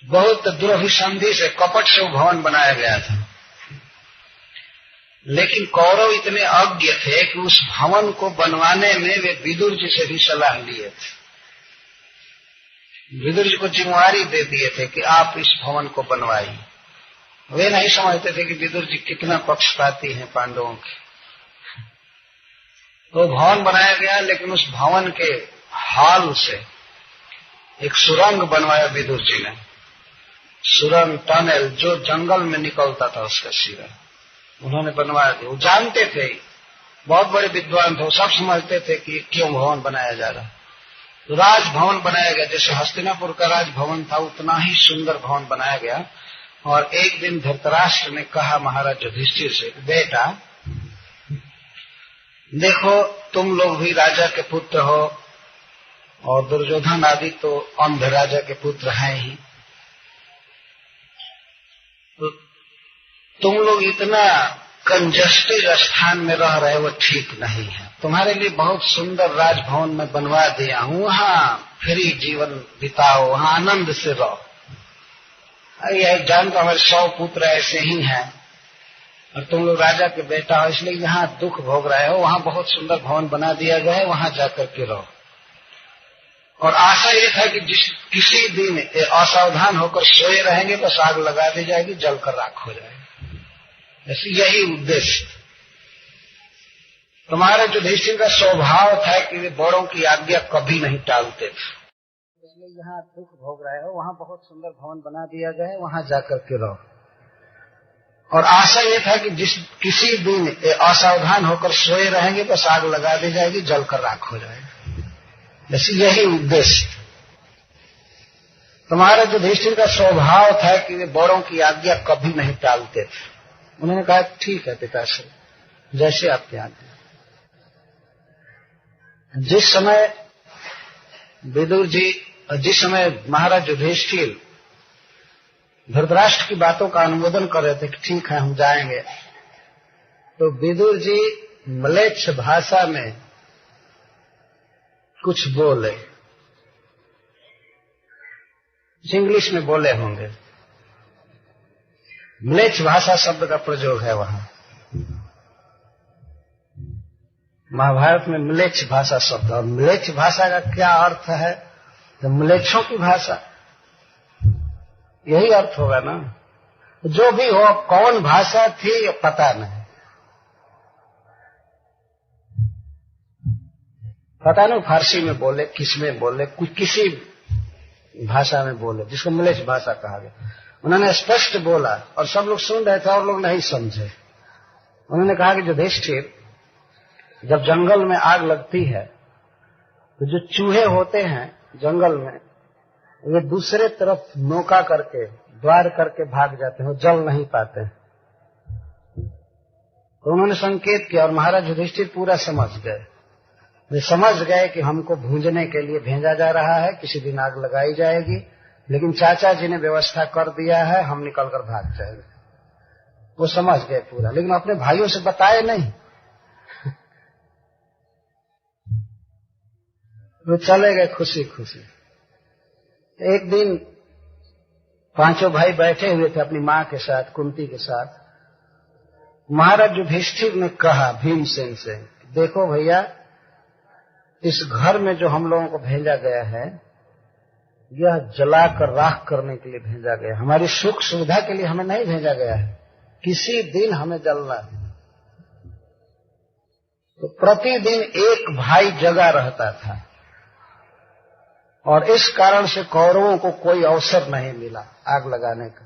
बहुत दुर्भिसंधि से, कपट से वो भवन बनाया गया था। लेकिन कौरव इतने अज्ञ थे कि उस भवन को बनवाने में वे विदुर जी से भी सलाह लिए थे। विदुर जी को जिम्मेवारी दे दिए थे कि आप इस भवन को बनवाइए। वे नहीं समझते थे कि विदुर जी कितना पक्षपाती हैं पांडवों के। तो भवन बनाया गया, लेकिन उस भवन के हाल से एक सुरंग बनवाया विदुर जी ने। सुरंग, टनल जो जंगल में निकलता था उसका सिरा उन्होंने बनवा दिया। वो जानते थे, बहुत बड़े विद्वान थे, वो सब समझते थे कि क्यों भवन बनाया जा रहा है। तो राजभवन बनाया गया, जैसे हस्तिनापुर का राजभवन था उतना ही सुंदर भवन बनाया गया। और एक दिन धृतराष्ट्र ने कहा महाराज युधिष्ठिर से, बेटा देखो तुम लोग भी राजा के पुत्र हो और दुर्योधन आदि तो अंध राजा के पुत्र हैं ही, तो तुम लोग इतना कंजस्टेड स्थान में रह रहे हो, ठीक नहीं है। तुम्हारे लिए बहुत सुंदर राजभवन में बनवा दिया हूं, वहां फ्री जीवन बिताओ, वहां आनंद से रहो। यह जानते हमारे 100 पुत्र ऐसे ही हैं और तुम लोग राजा के बेटा हो, इसलिए यहाँ दुख भोग रहे हो। वहां बहुत सुंदर भवन बना दिया गया है, वहां जाकर के रहो। और आशा ये था कि किसी दिन असावधान होकर सोए रहेंगे बस आग लगा दी जाएगी, जलकर राख हो जाएगी। ऐसे यही उद्देश्य। तुम्हारे युधिष्ठिर का स्वभाव था कि वे बड़ों की आज्ञा कभी नहीं टालते थे। इसलिए यहाँ दुख भोग रहे हो, वहां बहुत सुंदर भवन बना दिया गया है, वहां जाकर के रहो। और आशा ये था कि किसी दिन असावधान होकर सोए रहेंगे बस आग लगा दी जाएगी, जलकर राख हो जाएगी। ऐसे यही उद्देश्य। तुम्हारे युधिष्ठिर का स्वभाव था कि वे बड़ों की आज्ञा कभी नहीं टालते थे। उन्होंने कहा ठीक है पिताश्री, जैसे आपकी आज्ञा। जिस समय महाराज युधिष्ठिर धृतराष्ट्र की बातों का अनुमोदन कर रहे थे कि ठीक है हम जाएंगे, तो विदुर जी म्लेच्छ भाषा में कुछ बोले, इंग्लिश में बोले होंगे। म्लेच्छ भाषा शब्द का प्रयोग है वहां महाभारत में, म्लेच्छ भाषा शब्द। और म्लेच्छ भाषा का क्या अर्थ है? तो म्लेच्छों की भाषा, यही अर्थ होगा ना। जो भी हो, कौन भाषा थी ये पता नहीं, पता नहीं फारसी में बोले, किसमें बोले, कुछ किसी भाषा में बोले जिसको म्लेच्छ भाषा कहा गया। उन्होंने स्पष्ट बोला और सब लोग सुन रहे थे और लोग नहीं समझे। उन्होंने कहा कि युधिष्ठिर, जब जंगल में आग लगती है तो जो चूहे होते हैं जंगल में, वे दूसरे तरफ नौका करके, द्वार करके भाग जाते हैं, जल नहीं पाते। तो उन्होंने संकेत किया और महाराज युधिष्ठिर पूरा समझ गए। वे समझ गए कि हमको भूंजने के लिए भेजा जा रहा है, किसी दिन आग लगाई जाएगी, लेकिन चाचा जी ने व्यवस्था कर दिया है, हम निकलकर भाग जाएंगे। वो समझ गए पूरा, लेकिन अपने भाइयों से बताए नहीं। वो चले गए खुशी खुशी। एक दिन 5 भाई बैठे हुए थे अपनी माँ के साथ, कुंती के साथ। महाराज युधिष्ठिर ने कहा भीमसेन से, देखो भैया, इस घर में जो हम लोगों को भेजा गया है, यह जलाकर राख करने के लिए भेजा गया। हमारी सुख सुविधा के लिए हमें नहीं भेजा गया है, किसी दिन हमें जलना है। तो प्रतिदिन एक भाई जगा रहता था और इस कारण से कौरवों को कोई अवसर नहीं मिला आग लगाने का।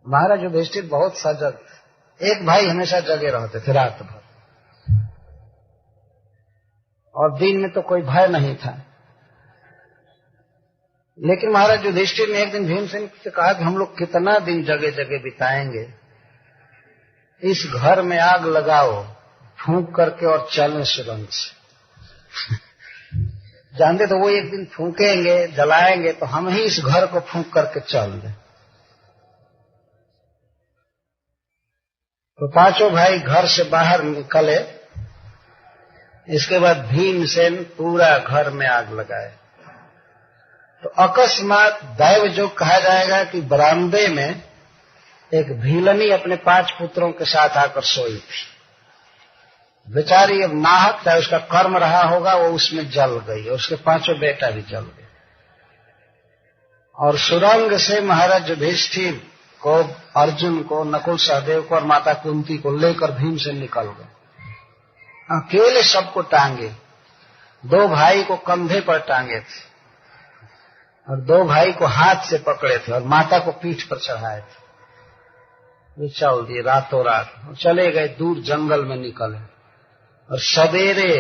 महाराज युधिष्ठिर बहुत सजग थे, एक भाई हमेशा जगे रहते थे रात भर, और दिन में तो कोई भय नहीं था। लेकिन महाराज युधिष्ठिर ने एक दिन भीमसेन से कहा कि हम लोग कितना दिन जगह जगह बिताएंगे, इस घर में आग लगाओ फूंक करके और चलें सुरंग से। जानते तो वो एक दिन फूंकेंगे, जलाएंगे, तो हम ही इस घर को फूंक करके चल दें। तो पांचों भाई घर से बाहर निकले। इसके बाद भीमसेन पूरा घर में आग लगाए। तो अकस्मात दैव जो कहा जाएगा कि बरामदे में एक भीलनी अपने 5 पुत्रों के साथ आकर सोई थी। बेचारी अब नाहक था, उसका कर्म रहा होगा, वो उसमें जल गई और उसके 5 बेटा भी जल गए। और सुरंग से महाराज युधिष्ठिर को, अर्जुन को, नकुल सहदेव को और माता कुंती को लेकर भीम से निकल गए। अकेले सबको टांगे, 2 भाई को कंधे पर टांगे थे और 2 भाई को हाथ से पकड़े थे और माता को पीठ पर चढ़ाए थे। वे चल दिए रातों रात और चले गए, दूर जंगल में निकले। और सवेरे,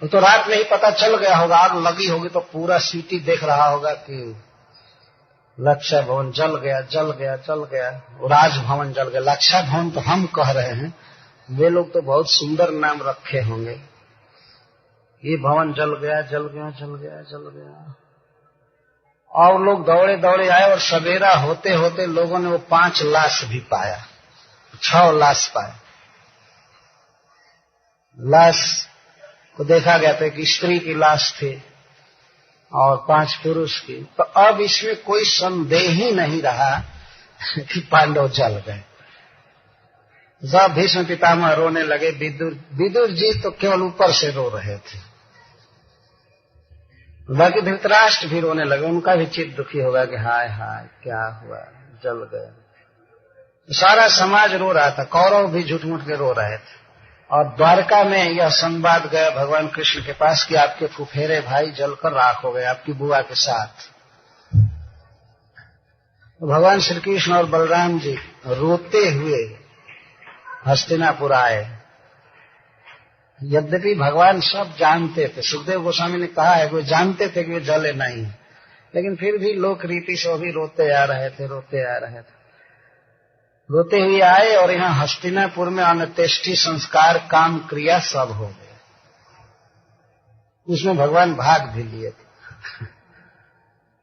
वो तो रात में ही पता चल गया होगा, आग लगी होगी तो पूरा सिटी देख रहा होगा कि लक्षा भवन जल गया, जल गया, जल गया। राजभवन जल गया। लक्षा भवन तो हम कह रहे हैं, वे लोग तो बहुत सुंदर नाम रखे होंगे। ये भवन जल गया, जल गया, जल गया, जल गया। और लोग दौड़े दौड़े आए और सवेरा होते होते लोगों ने वो 5 लाश भी पाया, 6 लाश पाए। लाश को देखा गया था कि स्त्री की लाश थी और 5 पुरुष की। तो अब इसमें कोई संदेह ही नहीं रहा कि पांडव जल गए। सब भीष्म पितामह रोने लगे। विदुर जी तो केवल ऊपर से रो रहे थे, बाकी धृतराष्ट्र भी रोने लगे। उनका भी चित्त दुखी होगा कि हाय हाय क्या हुआ, जल गए। सारा समाज रो रहा था, कौरव भी झूठ मूठ के रो रहे थे। और द्वारका में यह संवाद गया भगवान कृष्ण के पास कि आपके फुफेरे भाई जलकर राख हो गए आपकी बुआ के साथ। तो भगवान श्री कृष्ण और बलराम जी रोते हुए हस्तिनापुर आए। यद्यपि भगवान सब जानते थे, सुखदेव गोस्वामी ने कहा है कि वे जानते थे कि वे जले नहीं, लेकिन फिर भी लोक रीति से वो भी रोते आ रहे थे, रोते आ रहे थे। रोते हुए आए और यहाँ हस्तिनापुर में अन्त्येष्टि संस्कार काम क्रिया सब हो गए। उसमें भगवान भाग भी लिए थे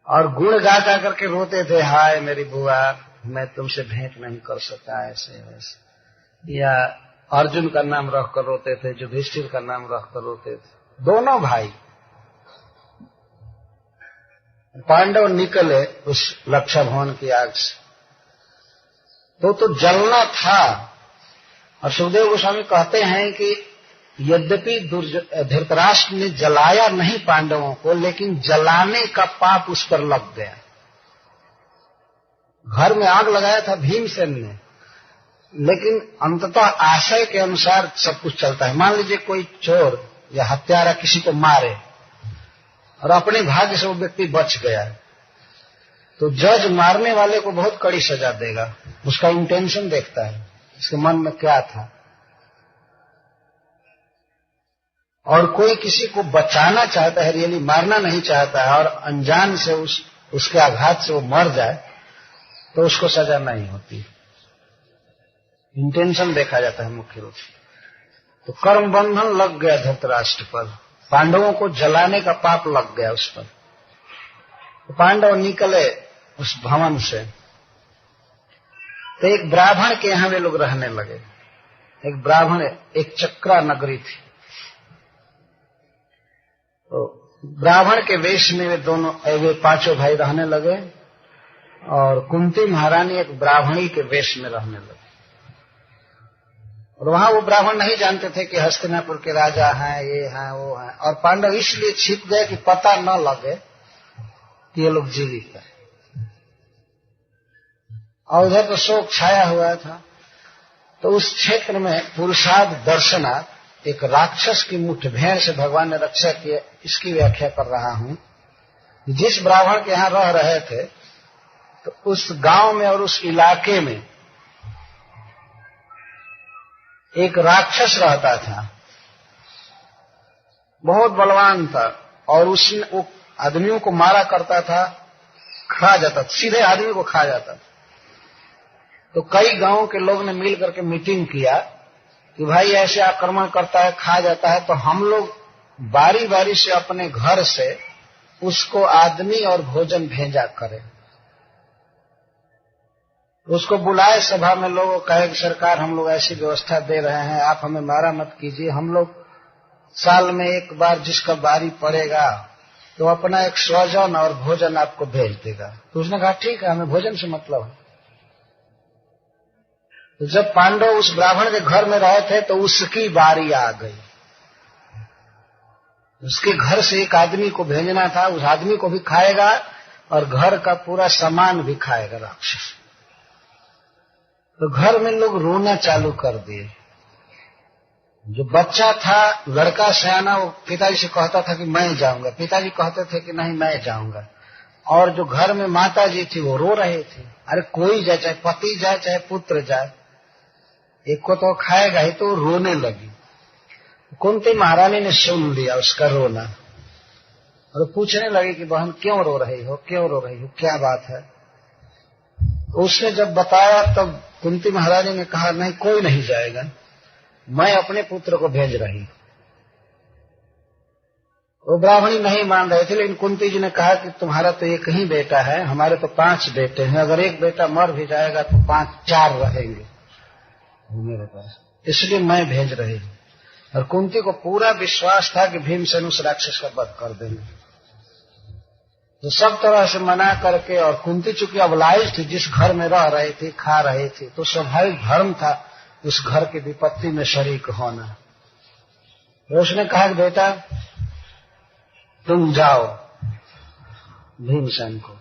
और गुण गा गा करके रोते थे, हाय मेरी बुआ, मैं तुमसे भेंट नहीं कर सका, ऐसे वैसे। या अर्जुन का नाम रखकर रोते थे, युधिष्ठिर का नाम रखकर रोते थे। दोनों भाई पांडव निकले उस लक्षा भवन की आग से, तो जलना था। और सुखदेव गोस्वामी कहते हैं कि यद्यपि धृतराष्ट्र ने जलाया नहीं पांडवों को, लेकिन जलाने का पाप उस पर लग गया। घर में आग लगाया था भीमसेन ने, लेकिन अंततः आशय के अनुसार सब कुछ चलता है। मान लीजिए कोई चोर या हत्यारा किसी को मारे और अपने भाग्य से वो व्यक्ति बच गया, तो जज मारने वाले को बहुत कड़ी सजा देगा। उसका इंटेंशन देखता है, उसके मन में क्या था। और कोई किसी को बचाना चाहता है, रियली मारना नहीं चाहता है, और अनजान से उसके आघात से वो मर जाए, तो उसको सजा नहीं होती। इंटेंशन देखा जाता है मुख्य रूप से। तो कर्म बंधन लग गया धृतराष्ट्र पर, पांडवों को जलाने का पाप लग गया उस पर। तो पांडव निकले उस भवन से, तो एक ब्राह्मण के यहां वे लोग रहने लगे। एक ब्राह्मण, एक चक्रा नगरी थी, तो ब्राह्मण के वेश में वे 5 भाई रहने लगे। और कुंती महारानी एक ब्राह्मणी के वेश में रहने लगे। और वहां वो ब्राह्मण नहीं जानते थे कि हस्तिनापुर के राजा हैं, ये हैं, वो हैं। और पांडव इसलिए छिप गए कि पता न लगे कि ये लोग जीवित हैं। और उधर तो शोक छाया हुआ था। तो उस क्षेत्र में पुरुषार्थ दर्शनार्थ एक राक्षस की मुठभेड़ से भगवान ने रक्षा की, इसकी व्याख्या कर रहा हूं। जिस ब्राह्मण के यहां रह रहे थे, तो उस गांव में और उस इलाके में एक राक्षस रहता था, बहुत बलवान था। और उसने वो आदमियों को मारा करता था, खा जाता था, सीधे आदमी को खा जाता था। तो कई गांवों के लोग ने मिल करके मीटिंग किया कि भाई ऐसे आक्रमण करता है, खा जाता है, तो हम लोग बारी बारी से अपने घर से उसको आदमी और भोजन भेजा करें। उसको बुलाए सभा में, लोगों कहे कि सरकार हम लोग ऐसी व्यवस्था दे रहे हैं, आप हमें मारा मत कीजिए, हम लोग साल में एक बार जिसका बारी पड़ेगा तो अपना एक स्वजन और भोजन आपको भेज देगा। तो उसने कहा ठीक है, हमें भोजन से मतलब है। तो जब पांडव उस ब्राह्मण के घर में रहे थे तो उसकी बारी आ गई। उसके घर से एक आदमी को भेजना था, उस आदमी को भी खाएगा और घर का पूरा सामान भी खाएगा राक्षस। तो घर में लोग रोना चालू कर दिए। जो बच्चा था, लड़का सयाना, वो पिताजी से कहता था कि मैं जाऊंगा, पिताजी कहते थे कि नहीं मैं जाऊंगा। और जो घर में माता जी थी वो रो रहे थे, अरे कोई जाए, चाहे पति जाए चाहे पुत्र जाए, एक को तो खाएगा ही। तो रोने लगी। कुंती महारानी ने सुन लिया उसका रोना और पूछने लगी कि बहन क्यों रो रही हो, क्यों रो रही हो, क्या बात है। उसने जब बताया तब कुंती महारानी ने कहा नहीं कोई नहीं जाएगा, मैं अपने पुत्र को भेज रही। वो ब्राह्मणी नहीं मान रहे थे, लेकिन कुंती जी ने कहा कि तुम्हारा तो एक ही बेटा है, हमारे तो 5 बेटे हैं, अगर एक बेटा मर भी जाएगा तो 4 रहेंगे मेरे पास, इसलिए मैं भेज रही हूँ। और कुंती को पूरा विश्वास था कि भीमसेन उस राक्षस का वध कर देंगे। तो सब तरह से मना करके, और कुंती चूंकि अबलाइज थी, जिस घर में रह रही थी, खा रही थी, तो स्वाभाविक धर्म था उस घर की विपत्ति में शरीक होना। तो उसने कहा कि बेटा तुम जाओ भीमसेन को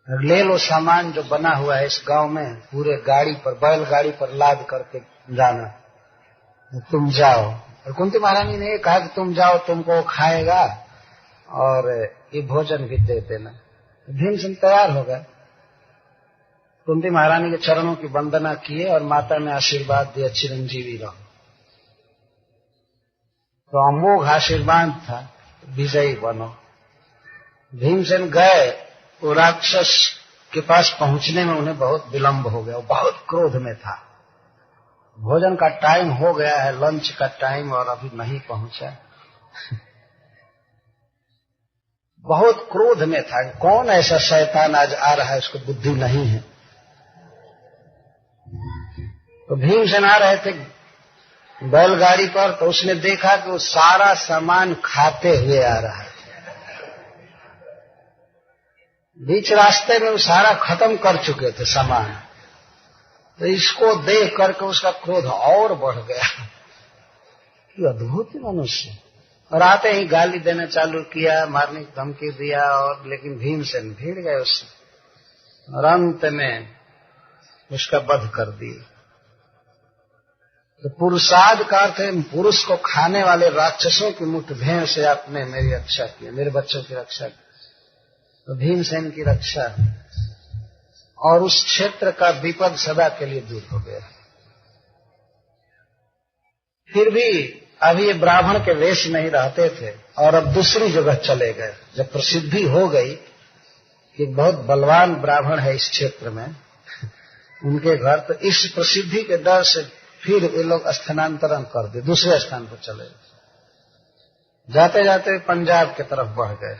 ले लो, सामान जो बना हुआ है इस गांव में, पूरे गाड़ी पर, बैलगाड़ी पर लाद करके जाना, तुम जाओ। और कुंती महारानी ने कहा कि तुम जाओ, तुमको खाएगा और ये भोजन भी दे देना। भीमसेन तैयार हो गए, कुंती महारानी के चरणों की वंदना किए और माता ने आशीर्वाद दिया चिरंजीवी रहो। तो अमोघ आशीर्वाद था, विजयी बनो। भीमसेन गए, वो राक्षस के पास पहुंचने में उन्हें बहुत विलंब हो गया, वो बहुत क्रोध में था। भोजन का टाइम हो गया है, लंच का टाइम, और अभी नहीं पहुंचा। बहुत क्रोध में था, कौन ऐसा शैतान आज आ रहा है, उसको बुद्धि नहीं है। तो भीमसेन आ रहे थे बैलगाड़ी पर, तो उसने देखा कि वो सारा सामान खाते हुए आ रहा है। बीच रास्ते में वो सारा खत्म कर चुके थे सामान। तो इसको देख करके उसका क्रोध और बढ़ गया कि अद्भुत मनुष्य। और आते ही गाली देना चालू किया, मारने की धमकी दिया, और लेकिन भीमसेन भिड़ गए उससे और अंत में उसका वध कर दिया। तो पुरुषाद का अर्थ है पुरुष को खाने वाले राक्षसों की मुठभेड़ से आपने मेरी रक्षा की, मेरे बच्चों की रक्षा की। तो भीमसेन की रक्षा और उस क्षेत्र का विपद सदा के लिए दूर हो गया। फिर भी अभी ये ब्राह्मण के वेश में ही रहते थे और अब दूसरी जगह चले गए। जब प्रसिद्धि हो गई कि बहुत बलवान ब्राह्मण है इस क्षेत्र में उनके घर, तो इस प्रसिद्धि के डर से फिर ये लोग स्थानांतरण कर दिए, दूसरे स्थान पर चले गए। जाते जाते पंजाब की तरफ बढ़ गए,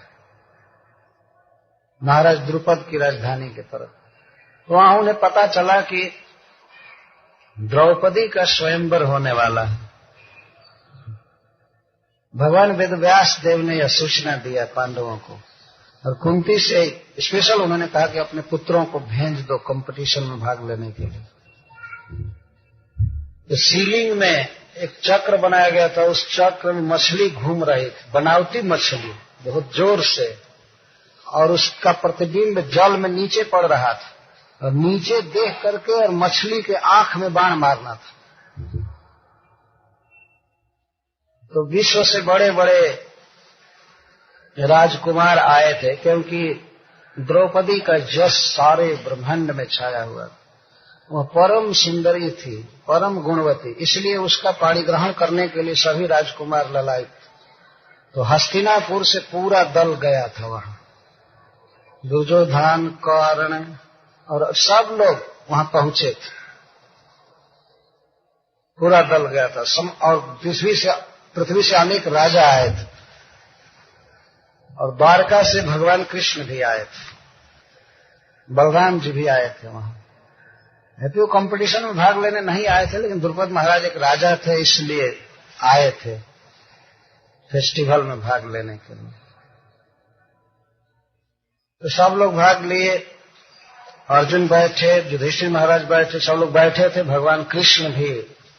महाराज द्रुपद की राजधानी की तरफ। वहां उन्हें पता चला कि द्रौपदी का स्वयंवर होने वाला है। भगवान वेदव्यास देव ने यह सूचना दिया पांडवों को, और कुंती से स्पेशल उन्होंने कहा कि अपने पुत्रों को भेज दो कंपटीशन में भाग लेने के लिए। तो सीलिंग में एक चक्र बनाया गया था, उस चक्र में मछली घूम रही थी, बनावटी मछली बहुत जोर से, और उसका प्रतिबिंब जल में नीचे पड़ रहा था, और नीचे देख करके और मछली के आंख में बाण मारना था। तो विश्व से बड़े बड़े राजकुमार आए थे, क्योंकि द्रौपदी का यश सारे ब्रह्मांड में छाया हुआ था। वह परम सुंदरी थी, परम गुणवती, इसलिए उसका पाणिग्रहण करने के लिए सभी राजकुमार ललायित। तो हस्तिनापुर से पूरा दल गया था वहां, दुर्योधन, कर्ण और सब लोग वहां पहुंचे थे, पूरा दल गया था। और पृथ्वी से अनेक राजा आए थे, और द्वारका से भगवान कृष्ण भी आए थे, बलराम जी भी आए थे वहां। वो कंपटीशन में भाग लेने नहीं आए थे, लेकिन द्रुपद महाराज एक राजा थे इसलिए आए थे फेस्टिवल में भाग लेने के लिए। तो सब लोग भाग लिए, अर्जुन बैठे, युधिष्ठिर महाराज बैठे, सब लोग बैठे थे। भगवान कृष्ण भी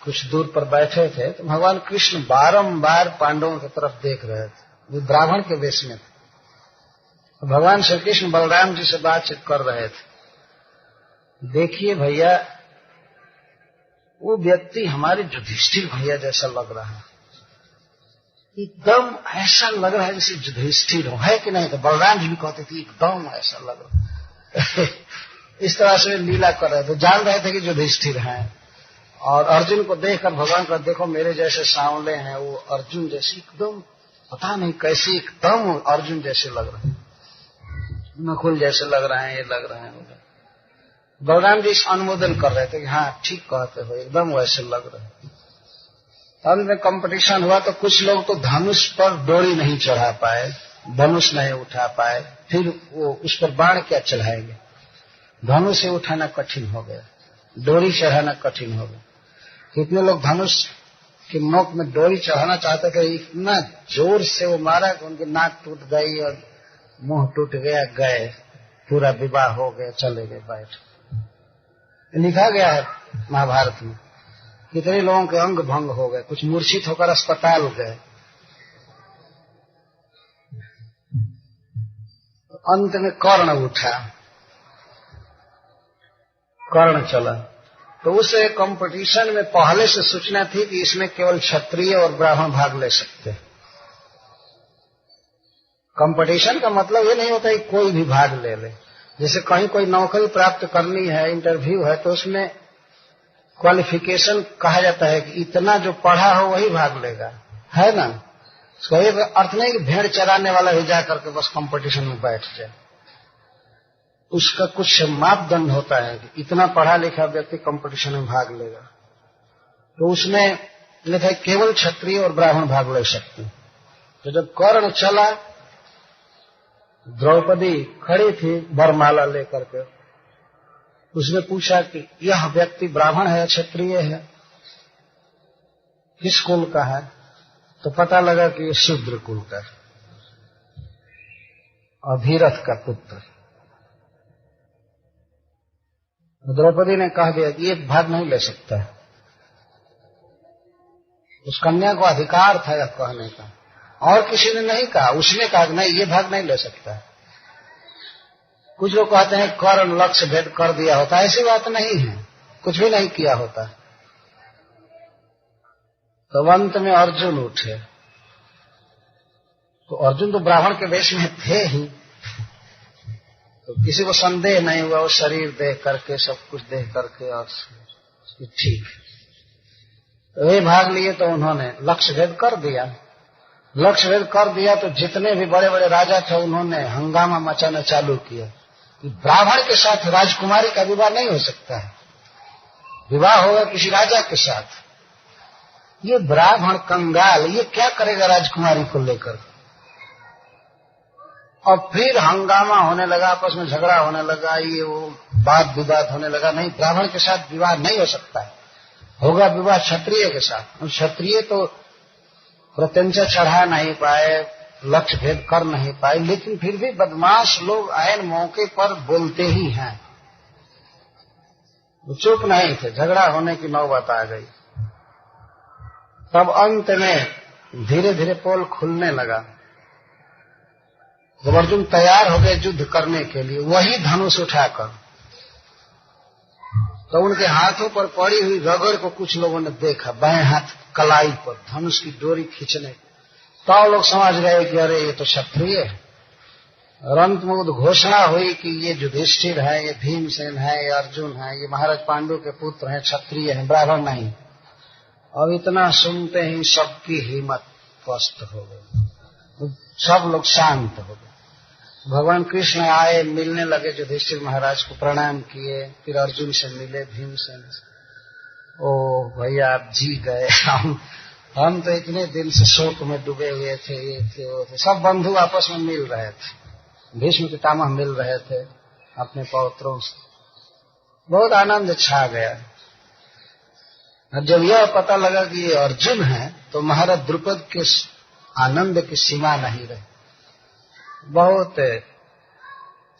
कुछ दूर पर बैठे थे। तो भगवान कृष्ण बारंबार पांडवों की तरफ देख रहे थे, वो ब्राह्मण के वेश में थे। तो भगवान श्री कृष्ण बलराम जी से बातचीत कर रहे थे। देखिए भैया, वो व्यक्ति हमारे युधिष्ठिर भैया जैसा लग रहा है, एकदम ऐसा लग रहा है जैसे युधिष्ठिर हो, है कि नहीं? तो बलराम जी भी कहते थे एकदम ऐसा लग रहा है। इस तरह से लीला कर रहे थे, जान रहे थे कि युधिष्ठिर हैं। और अर्जुन को देखकर भगवान का देखो मेरे जैसे सांवले हैं, वो अर्जुन जैसे एकदम पता नहीं कैसे एकदम अर्जुन जैसे लग रहे हैं, नकुल जैसे लग रहे हैं, ये लग रहे हैं। बलराम जी अनुमोदन कर रहे थे कि हाँ ठीक कहते हो, एकदम वैसे लग रहे हैं। अंत में कंपटीशन हुआ तो कुछ लोग तो धनुष पर डोरी नहीं चढ़ा पाए, धनुष नहीं उठा पाए, फिर वो उस पर बाण क्या चढ़ाएंगे, धनुष से उठाना कठिन हो गया, डोरी चढ़ाना कठिन हो गया। कितने लोग धनुष के नोक में डोरी चढ़ाना चाहते थे, इतना जोर से वो मारा कि उनकी नाक टूट गई और मुंह टूट गया, गए, पूरा विवाह हो गया, चले गए बैठ। लिखा गया है महाभारत में, कितने लोगों के अंग भंग हो गए, कुछ मूर्छित होकर अस्पताल गए। अंत में कर्ण उठा, कर्ण चला। तो उस कंपटीशन में पहले से सूचना थी कि इसमें केवल क्षत्रिय और ब्राह्मण भाग ले सकते हैं। कंपटीशन का मतलब ये नहीं होता कि कोई भी भाग ले ले। जैसे कहीं कोई नौकरी प्राप्त करनी है, इंटरव्यू है, तो उसमें क्वालिफिकेशन कहा जाता है कि इतना जो पढ़ा हो वही भाग लेगा, है ना? इसका ये अर्थ नहीं कि भेड़ चराने वाला भी जाकर के बस कंपटीशन में बैठ जाए। उसका कुछ मापदंड होता है कि इतना पढ़ा लिखा व्यक्ति कंपटीशन में भाग लेगा। तो उसमें लिखा है केवल क्षत्रिय और ब्राह्मण भाग ले सकते हैं। तो जब कर्ण चला, द्रौपदी खड़ी थी वरमाला लेकर के, उसने पूछा कि यह व्यक्ति ब्राह्मण है या क्षत्रिय है, किस कुल का है? तो पता लगा कि ये शूद्र कुल का है, अधीरथ का पुत्र। द्रौपदी ने कह दिया कि एक भाग नहीं ले सकता है। उस कन्या को अधिकार था यह कहने का, और किसी ने नहीं कहा। उसने कहा कि नहीं, ये भाग नहीं ले सकता है। कुछ लोग कहते हैं कर्ण लक्ष्य भेद कर दिया होता, ऐसी बात नहीं है, कुछ भी नहीं किया होता। तो अंत में अर्जुन उठे। तो अर्जुन तो ब्राह्मण के वेश में थे ही, तो किसी को संदेह नहीं हुआ। वो शरीर देख करके, सब कुछ देख करके, और ठीक तो वे भाग लिए। तो उन्होंने लक्ष्य भेद कर दिया। लक्ष्य भेद कर दिया तो जितने भी बड़े बड़े राजा थे उन्होंने हंगामा मचाना चालू किया कि ब्राह्मण के साथ राजकुमारी का विवाह नहीं हो सकता है, विवाह होगा किसी राजा के साथ। ये ब्राह्मण कंगाल ये क्या करेगा राजकुमारी को लेकर? और फिर हंगामा होने लगा, आपस में झगड़ा होने लगा, ये वो वाद विवाद होने लगा। नहीं, ब्राह्मण के साथ विवाह नहीं हो सकता है, होगा विवाह क्षत्रिय के साथ। और क्षत्रिय तो प्रत्यंचा चढ़ा नहीं पाए, लक्ष्य भेद कर नहीं पाए, लेकिन फिर भी बदमाश लोग आयन मौके पर बोलते ही हैं। वो चुप नहीं थे, झगड़ा होने की नौबत आ गई। तब अंत में धीरे धीरे पोल खुलने लगा। जब अर्जुन तैयार हो गए युद्ध करने के लिए, वही धनुष उठाकर, तो उनके हाथों पर पड़ी हुई रगड़ को कुछ लोगों ने देखा, बाएं हाथ कलाई पर धनुष की डोरी खींचने। तो लोग समझ गए कि अरे ये तो क्षत्रिय है। और अंत में घोषणा हुई कि ये युधिष्ठिर है, ये भीमसेन है, ये अर्जुन है, ये महाराज पांडु के पुत्र हैं, क्षत्रिय हैं, ब्राह्मण नहीं। अब इतना सुनते ही सबकी हिम्मत पस्त हो गई, सब लोग शांत हो गए। भगवान कृष्ण आए, मिलने लगे, युधिष्ठिर महाराज को प्रणाम किए, फिर अर्जुन से मिले, भीमसेन से। ओ भैया आप जी गए, हम तो इतने दिन से शोक में डूबे हुए थे, ये थे वो थे। सब बंधु आपस में मिल रहे थे, भीष्म पितामह मिल रहे थे अपने पौत्रों से। बहुत आनंद छा गया। जब यह पता लगा कि ये अर्जुन है तो महाराज द्रुपद के आनंद की सीमा नहीं रही। बहुत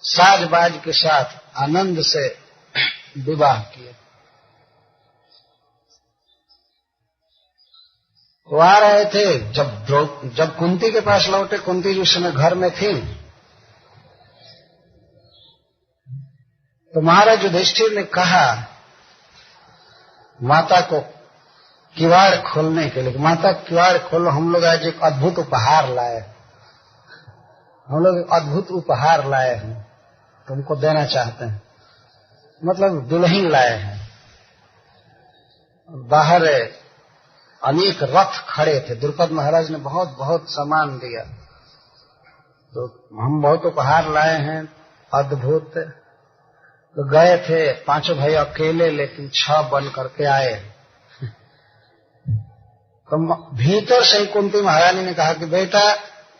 साजबाज के साथ आनंद से विवाह किए। वो आ रहे थे, जब कुंती के पास लौटे, कुंती जी उस समय घर में थी, तो महाराज युधिष्ठिर ने कहा माता को किवाड़ खोलने के लिए, माता किवाड़ खोलो, हम लोग आज एक अद्भुत उपहार लाए, हम लोग एक अद्भुत उपहार लाए हैं, तुमको देना चाहते हैं, मतलब दुल्हन लाए हैं। बाहर अनेक रथ खड़े थे, द्रुपद महाराज ने बहुत बहुत सामान दिया, तो हम बहुत उपहार लाए हैं अद्भुत। तो गए थे पांचों भाई अकेले, लेकिन 6 बन करके आए। तो भीतर से कुंती महारानी ने कहा कि बेटा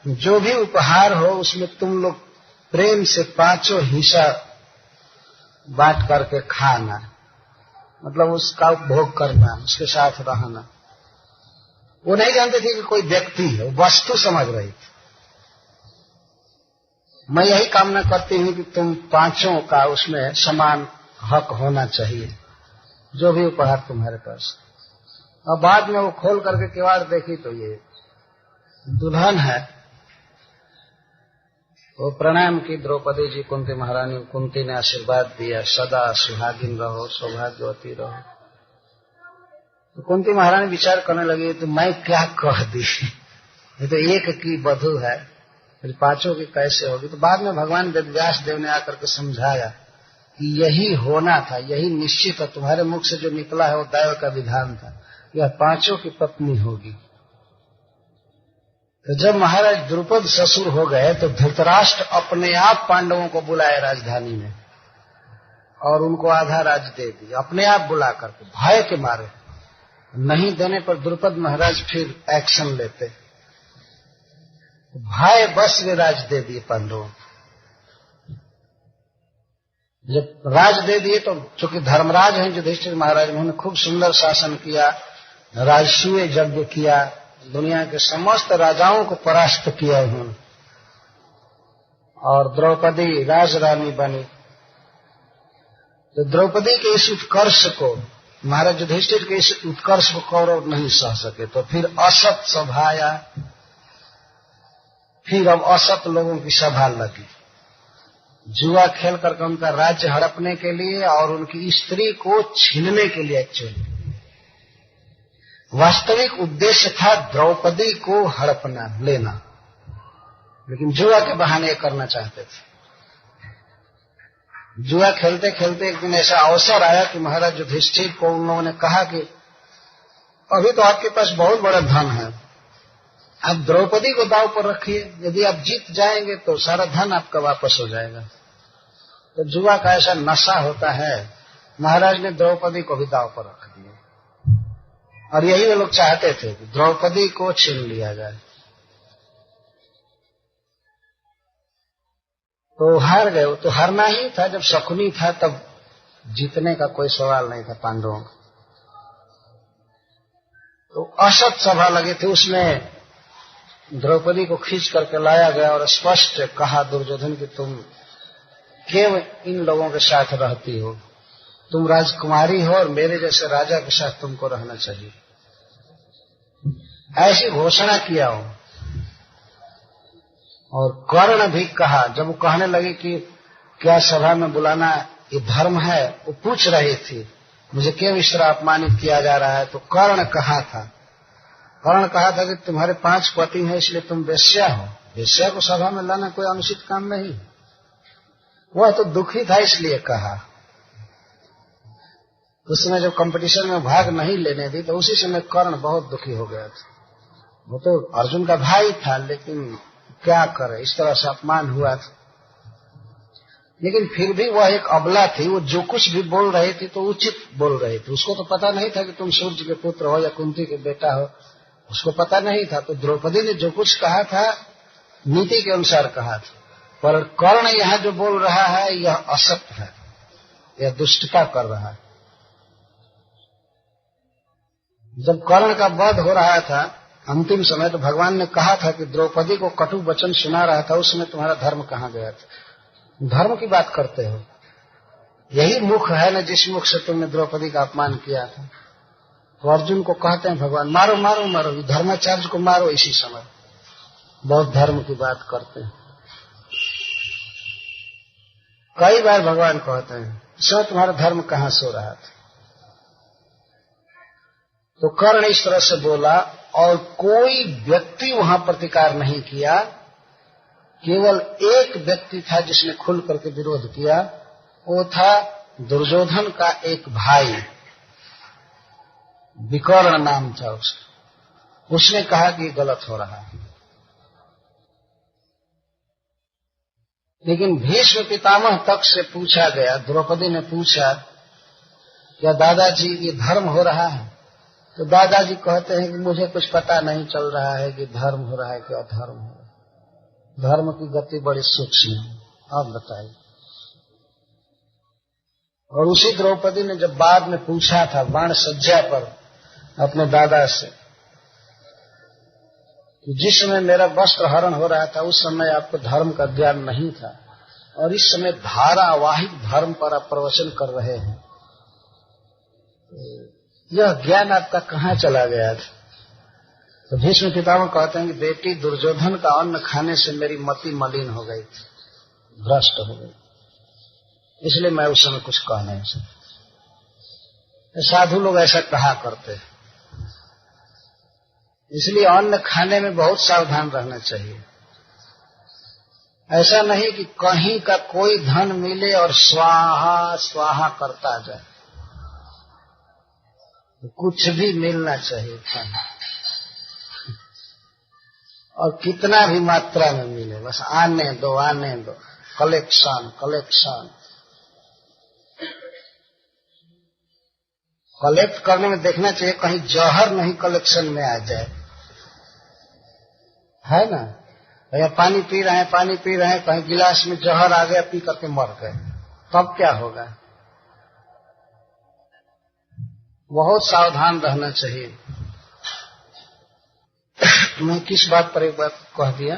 जो भी उपहार हो उसमें तुम लोग प्रेम से 5 हिस्सा बांट करके खाना, मतलब उसका उपभोग करना, उसके साथ रहना। वो नहीं जानते थे कि कोई व्यक्ति है, वस्तु समझ रही थी। मैं यही कामना करती हूँ कि तुम 5 का उसमें समान हक होना चाहिए, जो भी उपहार तुम्हारे पास। और बाद में वो खोल करके किवाड़ देखी तो ये दुल्हन है। वो प्रणाम की द्रौपदी जी, कुंती महारानी, कुंती ने आशीर्वाद दिया, सदा सुहागिन रहो, सौभाग्यवती रहो। तो कुंती महारानी विचार करने लगी तो मैं क्या कह दी, ये तो एक की वधू है, फिर 5 की कैसे होगी। तो बाद में भगवान वेदव्यास देव ने आकर के समझाया कि यही होना था, यही निश्चित है, तुम्हारे मुख से जो निकला है वो दैव का विधान था, यह 5 की पत्नी होगी। तो जब महाराज द्रुपद ससुर हो गए तो धृतराष्ट्र अपने आप पांडवों को बुलाए राजधानी में और उनको आधा राज्य दे दिया, अपने आप बुला करके, भय के मारे। नहीं देने पर द्रुपद महाराज फिर एक्शन लेते, भय बस वे राज दे दिए पांडवों। जब राज दे दिए तो चूंकि धर्मराज हैं युधिष्ठिर महाराज, उन्होंने खूब सुंदर शासन किया, राजसूय यज्ञ किया, दुनिया के समस्त राजाओं को परास्त किया उन्होंने, और द्रौपदी राजरानी बनी। तो द्रौपदी के इस उत्कर्ष को, महाराज युधिष्ठिर के इस उत्कर्ष को कौरव नहीं सह सके, तो फिर असत सभा आया। फिर अब असत लोगों की सभा लगी, जुआ खेल करके उनका राज्य हड़पने के लिए और उनकी स्त्री को छीनने के लिए। एक्चुअली वास्तविक उद्देश्य था द्रौपदी को हड़पना, लेना, लेकिन जुआ के बहाने करना चाहते थे। जुआ खेलते खेलते एक दिन ऐसा अवसर आया कि महाराज युधिष्ठिर को उन लोगों ने कहा कि अभी तो आपके पास बहुत बड़ा धन है, आप द्रौपदी को दांव पर रखिए, यदि आप जीत जाएंगे तो सारा धन आपका वापस हो जाएगा। तो जुआ का ऐसा नशा होता है, महाराज ने द्रौपदी को भी दांव पर रख दिया, और यही वे लोग चाहते थे कि द्रौपदी को छीन लिया जाए। तो हार गए। तो हारना ही था, जब शकुनी था तब जीतने का कोई सवाल नहीं था पांडवों का। तो असत सभा लगे थे, उसमें द्रौपदी को खींच करके लाया गया और स्पष्ट कहा दुर्योधन कि तुम केवल इन लोगों के साथ रहती हो, तुम राजकुमारी हो और मेरे जैसे राजा के साथ तुमको रहना चाहिए, ऐसी घोषणा किया हो। और कर्ण भी कहा, जब वो कहने लगे कि क्या सभा में बुलाना ये धर्म है, वो पूछ रही थी मुझे क्यों इस तरह अपमानित किया जा रहा है, तो कर्ण कहा था कि तुम्हारे 5 पति हैं इसलिए तुम वेश्या हो, वेश्या को सभा में लाना कोई अनुचित काम नहीं। वह तो दुखी था इसलिए कहा। उसने जब कंपटीशन में भाग नहीं लेने दी तो उसी समय कर्ण बहुत दुखी हो गया था। वो तो अर्जुन का भाई था, लेकिन क्या करे, इस तरह से अपमान हुआ था। लेकिन फिर भी वह एक अबला थी, वो जो कुछ भी बोल रही थी तो उचित बोल रही थी। उसको तो पता नहीं था कि तुम सूर्य के पुत्र हो या कुंती के बेटा हो, उसको पता नहीं था। तो द्रौपदी ने जो कुछ कहा था नीति के अनुसार कहा था, पर कर्ण यहाँ जो बोल रहा है यह असत्य है, यह दुष्टता कर रहा है। जब कर्ण का वध हो रहा था अंतिम समय, तो भगवान ने कहा था कि द्रौपदी को कटु वचन सुना रहा था, उस समय तुम्हारा धर्म कहाँ गया था? धर्म की बात करते हो, यही मुख है न जिस मुख से तुमने द्रौपदी का अपमान किया था। तो अर्जुन को कहते हैं भगवान, मारो मारो मारो, धर्माचार्य को मारो इसी समय। बहुत धर्म की बात करते हैं। कई बार भगवान कहते हैं, सर तुम्हारा धर्म कहाँ सो रहा था? तो कर्ण इस तरह से बोला और कोई व्यक्ति वहां प्रतिकार नहीं किया। केवल एक व्यक्ति था जिसने खुल करके विरोध किया, वो था दुर्योधन का एक भाई, विकर्ण नाम था उसका। उसने कहा कि गलत हो रहा है। लेकिन भीष्म पितामह तक से पूछा गया, द्रौपदी ने पूछा, क्या दादाजी ये धर्म हो रहा है? तो दादाजी कहते हैं कि मुझे कुछ पता नहीं चल रहा है कि धर्म हो रहा है कि अधर्म हो रहा है। धर्म की गति बड़ी सूक्ष्म है। आप बताइए। और उसी द्रौपदी ने जब बाद में पूछा था बाण सज्जा पर अपने दादा से कि जिस समय मेरा वस्त्र हरण हो रहा था उस समय आपको धर्म का ज्ञान नहीं था, और इस समय धारावाहिक धर्म पर आप प्रवचन कर रहे हैं, यह ज्ञान आपका कहाँ चला गया था? तो भीष्म पितामह कहते हैं कि बेटी, दुर्योधन का अन्न खाने से मेरी मति मलिन हो गई थी, भ्रष्ट हो गई, इसलिए मैं उस समय कुछ कह नहीं सकता। साधु लोग ऐसा कहा करते हैं। इसलिए अन्न खाने में बहुत सावधान रहना चाहिए। ऐसा नहीं कि कहीं का कोई धन मिले और स्वाहा स्वाहा करता जाए, कुछ भी मिलना चाहिए खाना, और कितना भी मात्रा में मिले, बस आने दो, कलेक्शन कलेक्शन। कलेक्ट करने में देखना चाहिए कहीं जहर नहीं कलेक्शन में आ जाए, है ना? भैया पानी पी रहे हैं, कहीं गिलास में जहर आ गया, पी करके मर गए, तब क्या होगा? बहुत सावधान रहना चाहिए। मैं किस बात पर एक बात कह दिया?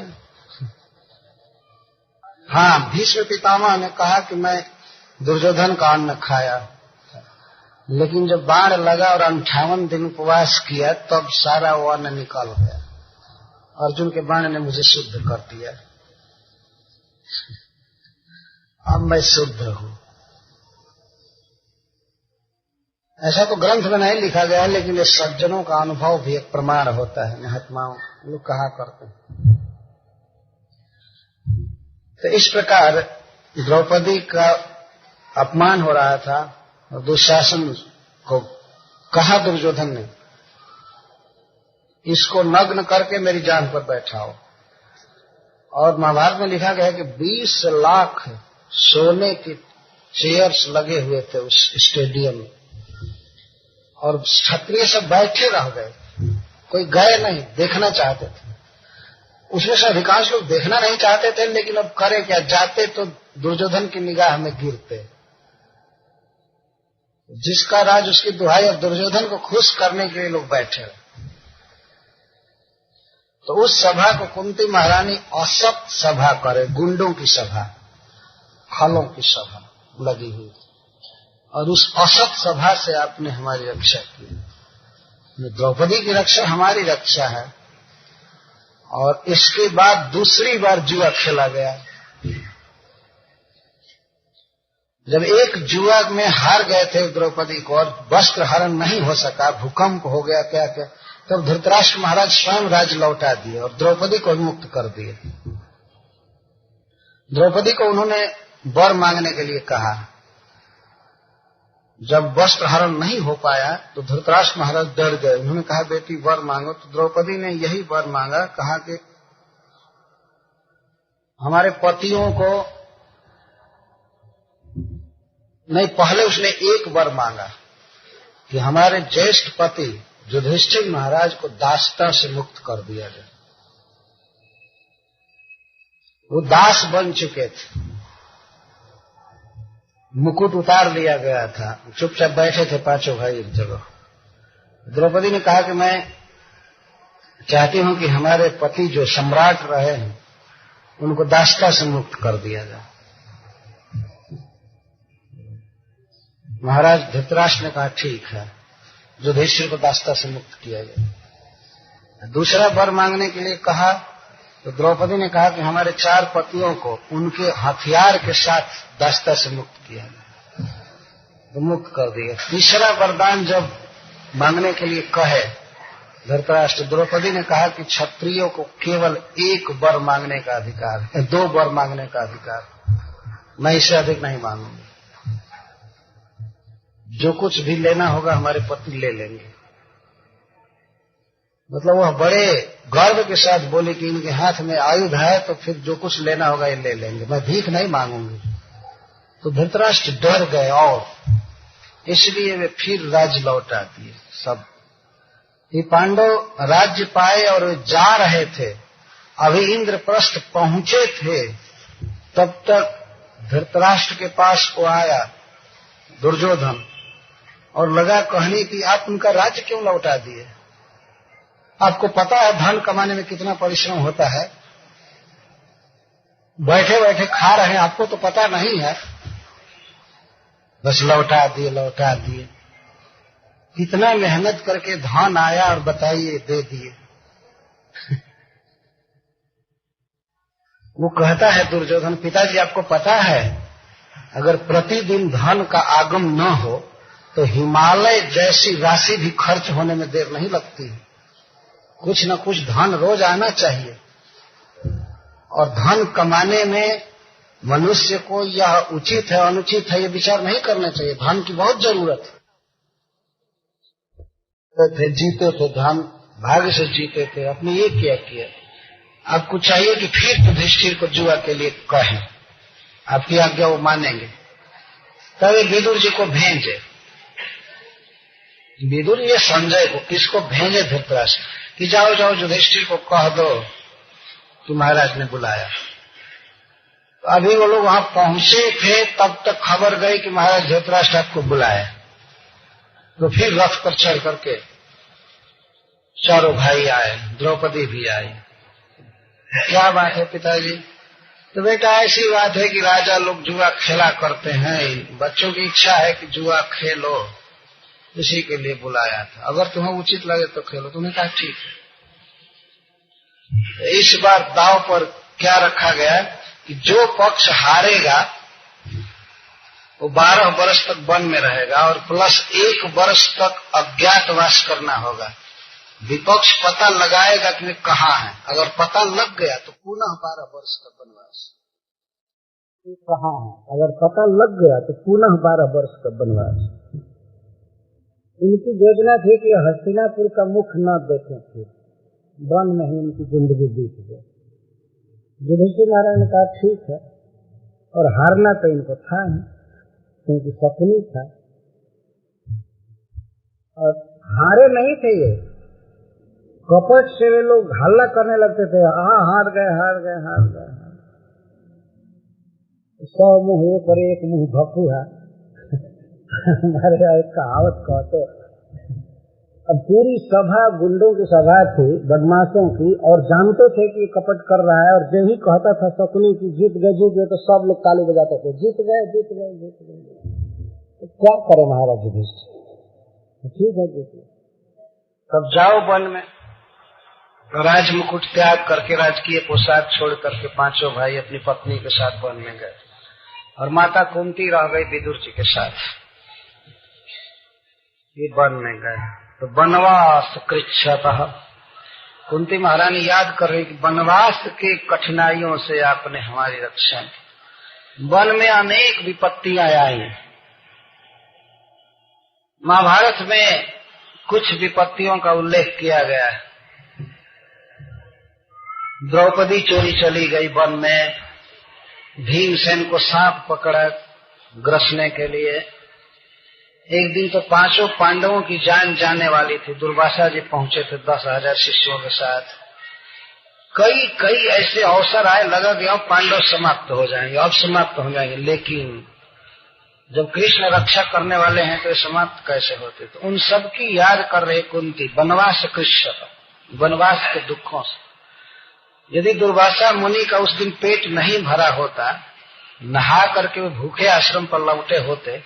हाँ, भीष्म पितामह ने कहा कि मैं दुर्योधन का अन्न खाया, लेकिन जब बाण लगा और 58 दिन उपवास किया तब सारा वो अन्न निकल गया। अर्जुन के बाण ने मुझे शुद्ध कर दिया, अब मैं शुद्ध हूं। ऐसा तो ग्रंथ में नहीं लिखा गया है, लेकिन ये सज्जनों का अनुभव भी एक प्रमाण होता है। महात्माओं लोग कहा करते हैं। तो इस प्रकार द्रौपदी का अपमान हो रहा था और दुशासन को कहा दुर्योधन ने, इसको नग्न करके मेरी जान पर बैठाओ। और महाभारत में लिखा गया है कि 20 लाख सोने की चेयर्स लगे हुए थे उस स्टेडियम में, और क्षत्रिय सब बैठे रह गए, कोई गए नहीं, देखना चाहते थे। उसमें से अधिकांश लोग देखना नहीं चाहते थे, लेकिन अब करे क्या, जाते तो दुर्योधन की निगाह में गिरते। जिसका राज उसकी दुहाई, और दुर्योधन को खुश करने के लिए लोग बैठे। तो उस सभा को कुंती महारानी असत सभा करे, गुंडों की सभा, खलों की सभा लगी हुई, और उस असत सभा से आपने हमारी रक्षा की। द्रौपदी की रक्षा हमारी रक्षा है। और इसके बाद दूसरी बार जुआ खेला गया। जब एक जुआ में हार गए थे द्रौपदी को और वस्त्र हरण नहीं हो सका, भूकंप हो गया, क्या क्या, तब धृतराष्ट्र महाराज स्वयं राज्य लौटा दिए और द्रौपदी को मुक्त कर दिए। द्रौपदी को उन्होंने वर मांगने के लिए कहा। जब वस्त्र हरण नहीं हो पाया तो धृतराष्ट्र महाराज डर गए। उन्होंने कहा बेटी वर मांगो, तो द्रौपदी ने यही वर मांगा। कहा कि हमारे पतियों को नहीं, पहले उसने एक वर मांगा कि हमारे ज्येष्ठ पति युधिष्ठिर महाराज को दासता से मुक्त कर दिया जाए। वो दास बन चुके थे, मुकुट उतार लिया गया था, चुपचाप बैठे थे पांचों भाई एक जगह। द्रौपदी ने कहा कि मैं चाहती हूं कि हमारे पति जो सम्राट रहे हैं उनको दास्ता से मुक्त कर दिया जाए। महाराज धृतराष्ट्र ने कहा ठीक है, युधिष्ठिर को दास्ता से मुक्त किया जाए। दूसरा वर मांगने के लिए कहा तो द्रौपदी ने कहा कि हमारे 4 पतियों को उनके हथियार के साथ दास्ता से मुक्त किया जाए, तो मुक्त कर दिया। तीसरा वरदान जब मांगने के लिए कहे धृतराष्ट्र, द्रौपदी ने कहा कि क्षत्रियों को केवल 1 वर मांगने का अधिकार है, 2 वर मांगने का अधिकार, मैं इससे अधिक नहीं मांगूंगी। जो कुछ भी लेना होगा हमारे पति ले लेंगे। मतलब वह बड़े गर्व के साथ बोले कि इनके हाथ में आयुध है तो फिर जो कुछ लेना होगा ये ले लेंगे, मैं भीख नहीं मांगूंगी। तो धृतराष्ट्र डर गए और इसलिए वे फिर राज्य लौटा दिए सब। ये पांडव राज्य पाए और वे जा रहे थे, अभी इंद्रप्रस्थ पहुंचे थे तब तक धृतराष्ट्र के पास वो आया दुर्योधन और लगा कहने कि आप उनका राज्य क्यों लौटा दिए? आपको पता है धन कमाने में कितना परिश्रम होता है, बैठे बैठे खा रहे हैं, आपको तो पता नहीं है, बस लौटा दिए लौटा दिए। कितना मेहनत करके धन आया और बताइए दे दिए। वो कहता है दुर्योधन, पिताजी आपको पता है अगर प्रतिदिन धन का आगम न हो तो हिमालय जैसी राशि भी खर्च होने में देर नहीं लगती। कुछ न कुछ धन रोज आना चाहिए और धन कमाने में मनुष्य को यह उचित है अनुचित है ये विचार नहीं करना चाहिए। धन की बहुत जरूरत है। जीते थे धन, भाग्य से जीते थे, अपने ये किया। आपको चाहिए कि फिर युधिष्ठिर को जुआ के लिए कहें, आपकी आज्ञा वो मानेंगे। तब विदुर जी को भेजे, विदुर ये संजय को किसको भेजे धृतराष्ट्र कि जाओ जाओ युधिष्ठिर को कह दो कि महाराज ने बुलाया। तो अभी वो लोग वहां पहुंचे थे तब तक खबर गई कि महाराज धृतराष्ट्र आपको बुलाया। तो फिर रथ पर चढ़ करके चारों भाई आए, द्रौपदी भी आई। क्या बात है पिताजी? तो बेटा ऐसी बात है कि राजा लोग जुआ खेला करते हैं, बच्चों की इच्छा है कि जुआ खेलो, इसी के लिए बुलाया था, अगर तुम्हें उचित लगे तो खेलो। तुमने कहा ठीक है। इस बार दांव पर क्या रखा गया कि जो पक्ष हारेगा वो 12 वर्ष तक वन में रहेगा और प्लस 1 वर्ष तक अज्ञातवास करना होगा। विपक्ष पता लगाएगा कि वे कहाँ है, अगर पता लग गया तो पुनः 12 वर्ष तक वनवास। कहाँ है, अगर पता लग गया तो पुनः 12 वर्ष का वनवास। इनकी योजना थी कि हस्तिनापुर का मुख न देखें, फिर वन में ही उनकी जिंदगी बीत गई। युधिष्ठिर महाराज ने कहा ठीक है, और हारना तो इनको था ही क्योंकि सपनी था, और हारे नहीं थे ये, कपट से वे लोग हल्ला करने लगते थे, हार गए हार गए हार गए। 100 मुंह एक और एक मुंह भक्कू है हमारे यहाँ एक कहावत कहते। अब पूरी सभा गुंडों की सभा थी, बदमाशों की, और जानते थे कि कपट कर रहा है, और जो ही कहता था शकुनी की जीत गए तो सब लोग ताली बजाते थे, जीत गए जीत गए जीत गए। तो क्या करे महाराज युधिष्ठिर? ठीक है जीत गए, तब जाओ वन में। राज मुकुट त्याग करके राजकीय पोशाक छोड़ करके पांचों भाई अपनी पत्नी के साथ वन में गए और माता कुंती रह गई विदुर जी के साथ। ये वन में गए तो वनवास कृच्छतः, कुंती महारानी याद कर रही कि वनवास के कठिनाइयों से आपने हमारी रक्षा की। वन में अनेक विपत्तियां आई। महाभारत में कुछ विपत्तियों का उल्लेख किया गया है। द्रौपदी चोरी चली गई वन में, भीमसेन को सांप पकड़ा ग्रसने के लिए। एक दिन तो 5 पांडवों की जान जाने वाली थी, दुर्वासा जी पहुंचे थे 10,000 शिष्यों के साथ। कई ऐसे अवसर आए, लगा कि अब पांडव समाप्त हो जाएंगे, अब समाप्त हो जाएंगे, लेकिन जब कृष्ण रक्षा करने वाले हैं तो ये समाप्त कैसे होते? तो उन सब की याद कर रहे कुंती वनवास कृष्ण, वनवास के दुखों से। यदि दुर्वासा मुनि का उस दिन पेट नहीं भरा होता, नहा करके वे भूखे आश्रम पर लौटे होते,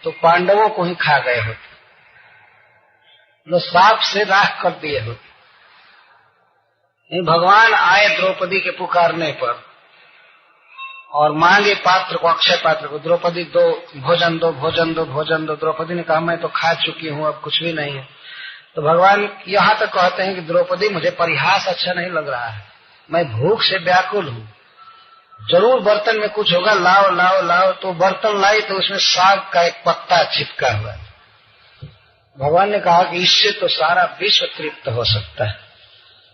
तो पांडवों को ही खा गए होते, तो सांप से राख कर दिए होते। भगवान आए द्रौपदी के पुकारने पर और मांगे पात्र को, अक्षय पात्र को, द्रौपदी दो भोजन दो, भोजन दो, भोजन दो। द्रौपदी ने कहा मैं तो खा चुकी हूँ, अब कुछ भी नहीं है। तो भगवान यहाँ तक कहते हैं कि द्रौपदी मुझे परिहास अच्छा नहीं लग रहा है, मैं भूख से व्याकुल हूँ, जरूर बर्तन में कुछ होगा, लाओ लाओ लाओ। तो बर्तन लाई तो उसमें साग का एक पत्ता चिपका हुआ है। भगवान ने कहा कि इससे तो सारा विश्व तृप्त हो सकता है,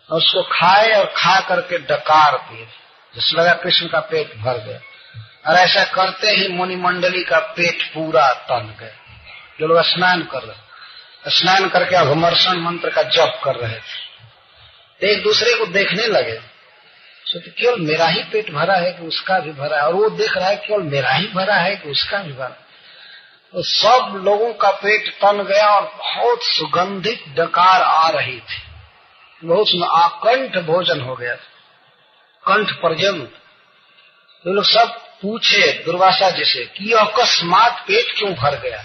और उसको खाए और खा करके डकार दिए, जिससे लगा कृष्ण का पेट भर गया। और ऐसा करते ही मुनि मंडली का पेट पूरा तन गया। जो लोग स्नान कर रहे, स्नान करके अघमर्षण मंत्र का जप कर रहे थे, एक दूसरे को देखने लगे, तो केवल मेरा ही पेट भरा है कि उसका भी भरा है, और वो देख रहा है केवल मेरा ही भरा है कि उसका भी भरा। तो सब लोगों का पेट तन गया और बहुत सुगंधित डकार आ रही थी, बहुत आकंठ भोजन हो गया, कंठ पर्यंत। तो लोग सब पूछे दुर्वासा जी से कि अकस्मात पेट क्यों भर गया,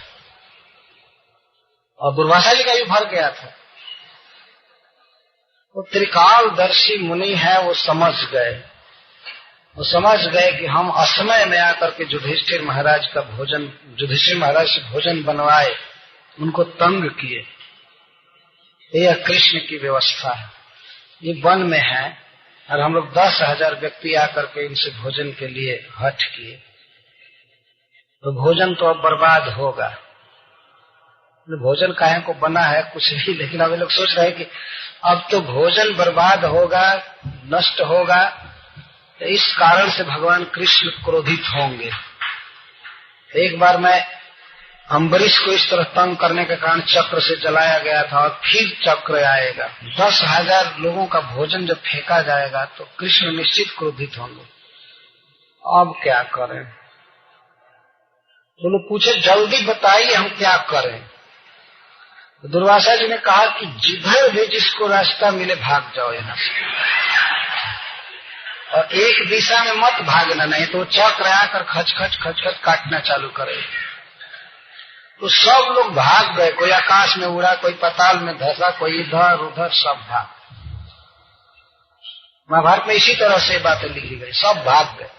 और दुर्वासा जी का भी भर गया था। वो त्रिकालदर्शी मुनि है, वो समझ गए कि हम असमय में आकर के युधिष्ठिर महाराज का भोजन, युधिष्ठिर महाराज से भोजन बनवाए, उनको तंग किए। यह कृष्ण की व्यवस्था है, ये वन में है, और हम लोग 10,000 व्यक्ति आकर के इनसे भोजन के लिए हठ किए, तो भोजन तो अब बर्बाद होगा। भोजन काहे को बना है कुछ भी, लेकिन अब लोग सोच रहे हैं कि अब तो भोजन बर्बाद होगा, नष्ट होगा, तो इस कारण से भगवान कृष्ण क्रोधित होंगे। एक बार मैं अम्बरीश को इस तरह तंग करने के कारण चक्र से जलाया गया था, और फिर चक्र आएगा, 10,000 लोगों का भोजन जब फेंका जाएगा तो कृष्ण निश्चित क्रोधित होंगे। अब क्या करें? तो लोग पूछे जल्दी बताइए हम क्या करें। तो दुर्वासा जी ने कहा कि जिधर भी जिसको रास्ता मिले भाग जाओ यहाँ से, और एक दिशा में मत भागना, नहीं तो चक्र आकर खच खच खच खच काटना चालू करे। तो सब लोग भाग गए, कोई आकाश में उड़ा, कोई पाताल में धंसा, कोई इधर उधर, सब भाग। महाभारत में इसी तरह से बातें लिखी गई, सब भाग गए।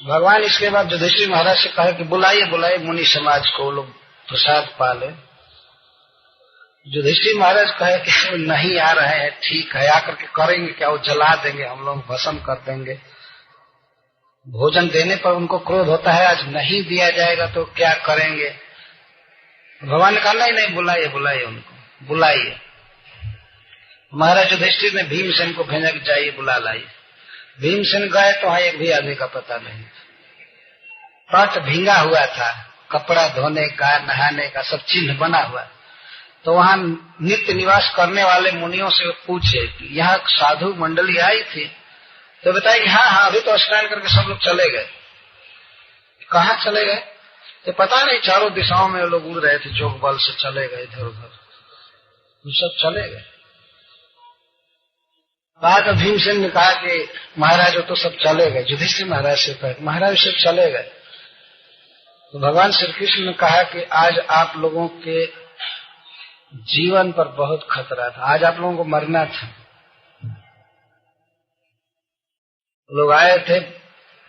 भगवान इसके बाद युधिष्ठिर महाराज से कहे कि बुलाइए बुलाइए मुनि समाज को, लोग प्रसाद पाले। युधिष्ठिर महाराज कहे कि नहीं आ रहे हैं, ठीक है, आकर के करेंगे क्या, वो जला देंगे, हम लोग भस्म कर देंगे। भोजन देने पर उनको क्रोध होता है, आज नहीं दिया जाएगा तो क्या करेंगे। भगवान ने कहा नहीं नहीं, बुलाइए बुलाइए उनको, बुलाइए। महाराज युधिष्ठिर ने भीमसेन को भेजा कि जाइए बुला लाइए। भीमसेन गए तो वहां एक भी आदमी का पता नहीं, पट भींगा हुआ था, कपड़ा धोने का, नहाने का सब चिन्ह बना हुआ। तो वहां नित्य निवास करने वाले मुनियों से पूछे कि यहाँ साधु मंडली आई थी, तो बताए कि हाँ हाँ अभी तो स्नान करके सब लोग चले गए। कहाँ चले गए? तो पता नहीं, चारों दिशाओं में लोग उड़ रहे थे, जोग बल से चले गए इधर उधर, सब चले गए। बाद में भीमसेन ने कहा कि महाराज वो तो सब चले गए। युधिष्ठिर महाराज से कहे महाराज सब चले गए। तो भगवान श्री कृष्ण ने कहा कि आज आप लोगों के जीवन पर बहुत खतरा था, आज आप लोगों को मरना था। लोग आए थे,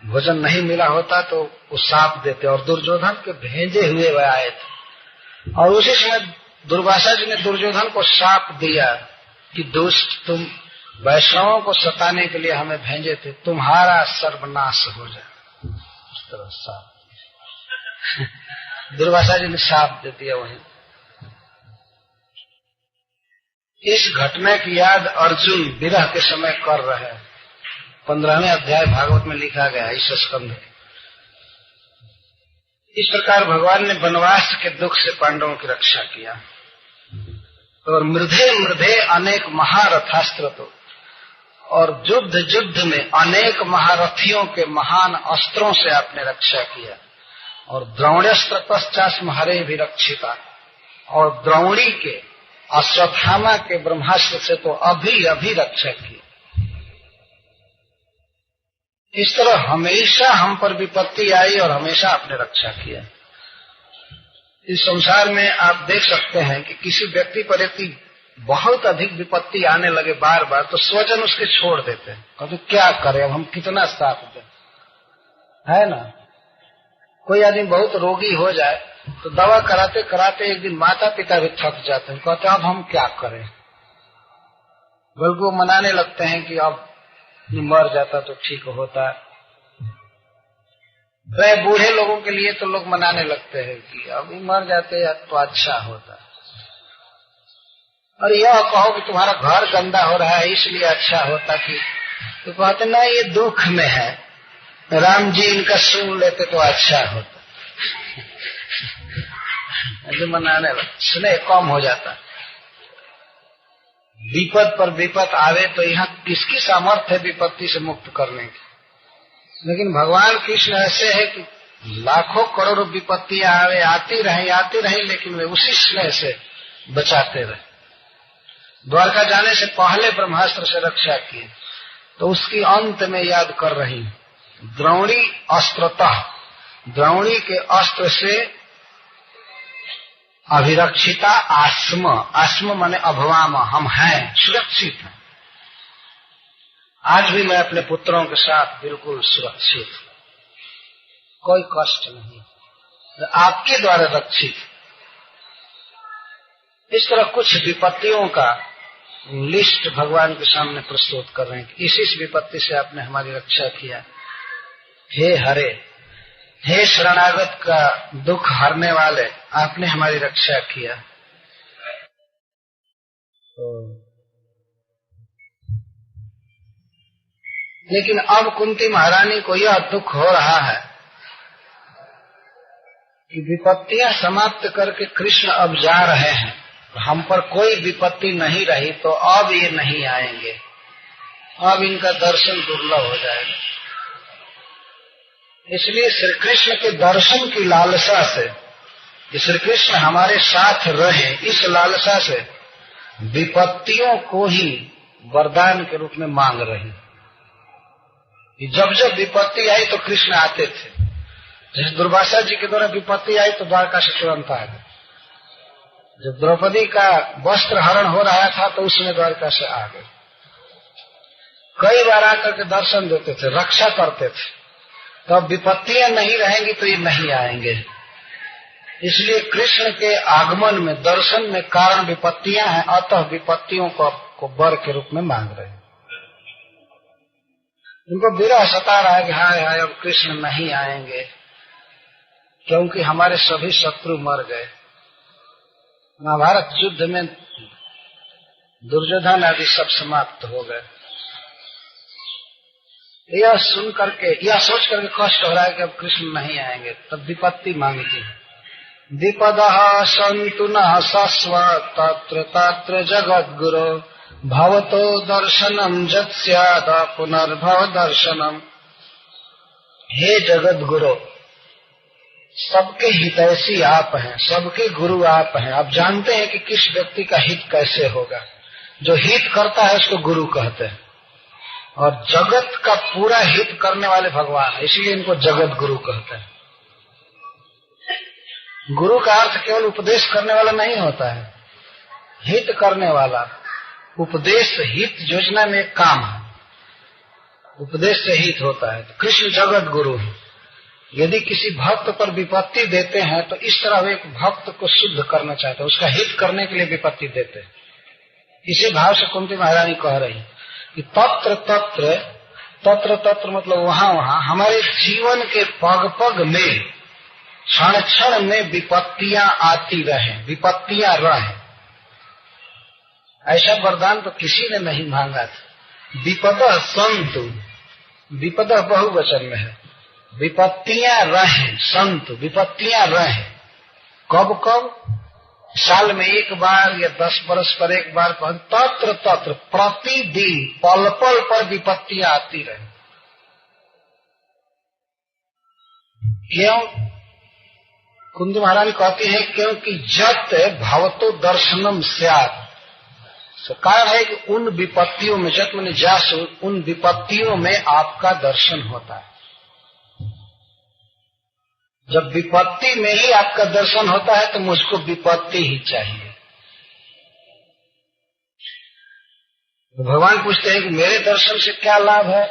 भोजन नहीं मिला होता तो वो शाप देते, और दुर्योधन के भेजे हुए वह आए थे। और उसी समय दुर्वासा जी ने दुर्योधन को शाप दिया कि दुष्ट, तुम वैष्णवों को सताने के लिए हमें भेजे थे, तुम्हारा सर्वनाश हो जाए। इस तरह शाप दुर्वासा जी ने शाप दे दिया वहीं। इस घटना की याद अर्जुन विरह के समय कर रहे हैं। 15वें अध्याय भागवत में लिखा गया है इस स्कंध। इस प्रकार भगवान ने वनवास के दुख से पांडवों की रक्षा किया, और मृधे मृधे अनेक महारथास्त्र, तो और युद्ध युद्ध में अनेक महारथियों के महान अस्त्रों से आपने रक्षा किया। और द्रोण्यस्त्र पश्चास्म हरे भी रक्षिता, और द्रोणी के अश्वत्थामा के ब्रह्मास्त्र से तो अभी रक्षा की। इस तरह हमेशा हम पर विपत्ति आई और हमेशा आपने रक्षा किया। इस संसार में आप देख सकते हैं कि किसी व्यक्ति पर यदि बहुत अधिक विपत्ति आने लगे बार बार, तो स्वजन उसके छोड़ देते हैं, कहते क्या करें, अब हम कितना साथ दें, है ना। कोई आदमी बहुत रोगी हो जाए तो दवा कराते कराते एक दिन माता पिता भी थक जाते हैं, कहते अब हम क्या करें, बल्कि वो मनाने लगते हैं कि अब मर जाता तो ठीक होता। वह बूढ़े लोगों के लिए तो लोग मनाने लगते हैं कि अब मर जाते तो अच्छा होता। और यह कहो कि तुम्हारा घर गंदा हो रहा है इसलिए अच्छा होता, कि तो कहते ना ये दुख में है, राम जी इनका सुन लेते तो अच्छा होता। जो मनाने लगते, स्नेह कम हो जाता। विपद पर विपद आवे तो यहाँ किसकी सामर्थ्य है विपत्ति से मुक्त करने की। लेकिन भगवान कृष्ण ऐसे है कि लाखों करोड़ों विपत्तियां आवे, आती रही, लेकिन वे उसी स्नेह से बचाते रहे। द्वारका जाने से पहले ब्रह्मास्त्र से रक्षा की, तो उसकी अंत में याद कर रही द्रोणी अस्त्रतः, द्रोणी के अस्त्र से अभिरक्षिता आस्म, आस्म माने अभवाम, हम हैं, सुरक्षित हैं। आज भी मैं अपने पुत्रों के साथ बिल्कुल सुरक्षित हूं, कोई कष्ट नहीं, आपके द्वारा रक्षित। इस तरह कुछ विपत्तियों का लिस्ट भगवान के सामने प्रस्तुत कर रहे हैं कि इस विपत्ति से आपने हमारी रक्षा किया। हे हरे, हे शरणागत का दुख हरने वाले, आपने हमारी रक्षा किया। लेकिन अब कुंती महारानी को यह दुख हो रहा है कि विपत्तियां समाप्त करके कृष्ण अब जा रहे हैं, हम पर कोई विपत्ति नहीं रही, तो अब ये नहीं आएंगे, अब इनका दर्शन दुर्लभ हो जाएगा। इसलिए श्री कृष्ण के दर्शन की लालसा से, कि श्री कृष्ण हमारे साथ रहे, इस लालसा से विपत्तियों को ही वरदान के रूप में मांग रही। जब जब विपत्ति आई तो कृष्ण आते थे। जैसे दुर्वासा जी के द्वारा विपत्ति आई तो द्वारका से तुरंत आ गए। जब द्रौपदी का वस्त्र हरण हो रहा था तो उसमें द्वारका से आ गए। कई बार आकर के दर्शन देते थे, रक्षा करते थे। तो अब विपत्तियां नहीं रहेंगी तो ये नहीं आएंगे। इसलिए कृष्ण के आगमन में, दर्शन में कारण विपत्तियां हैं, अतः विपत्तियों को वर के रूप में मांग रहे हैं। उनको विरह सता रहा है कि हाय अब कृष्ण नहीं आएंगे, क्योंकि हमारे सभी शत्रु मर गए। महाभारत युद्ध में दुर्योधन आदि सब समाप्त हो गए। यह सुन करके, यह सोच करके कष्ट हो रहा है कि अब कृष्ण नहीं आएंगे, तब विपत्ति मांगती है। विपदः सन्तु नः सस्व तत्र तत्र जगद्गुरो भवतो दर्शनम जत् स्यात् पुनर्भव दर्शनम। हे जगद्गुरु, सबके हितैषी आप हैं, सबके गुरु आप हैं। आप जानते हैं कि किस व्यक्ति का हित कैसे होगा। जो हित करता है उसको गुरु कहते हैं, और जगत का पूरा हित करने वाले भगवान है, इसलिए इनको जगत गुरु कहते हैं। गुरु का अर्थ केवल उपदेश करने वाला नहीं होता है, हित करने वाला। उपदेश हित योजना में एक काम है, उपदेश से हित होता है। तो कृष्ण जगत गुरु है। यदि किसी भक्त पर विपत्ति देते हैं तो इस तरह एक भक्त को शुद्ध करना चाहते हैं, उसका हित करने के लिए विपत्ति देते हैं। इसी भाव से कुंती महारानी कह रही कि तत्र तत्र, तत्र तत्र मतलब वहां वहां, हमारे जीवन के पग पग में, क्षण क्षण में विपत्तियां आती रहे, विपत्तियां रहें। ऐसा वरदान तो किसी ने नहीं मांगा था। विपदः सन्तु, विपदः बहुवचन में है, विपत्तियां रहें, संतु, विपत्तियां रहें। कब कब? साल में एक बार या 10 वर्ष पर एक बार, तत्र तत्र, प्रतिदिन पल पल पर विपत्तियां आती रहे। क्यों? कुंती महारानी कहती है क्योंकि जत भवतो दर्शनम स्यात्, कारण है कि उन विपत्तियों में, जत मैंने जासु, उन विपत्तियों में आपका दर्शन होता है। जब विपत्ति में ही आपका दर्शन होता है तो मुझको विपत्ति ही चाहिए। तो भगवान पूछते हैं कि मेरे दर्शन से क्या लाभ है?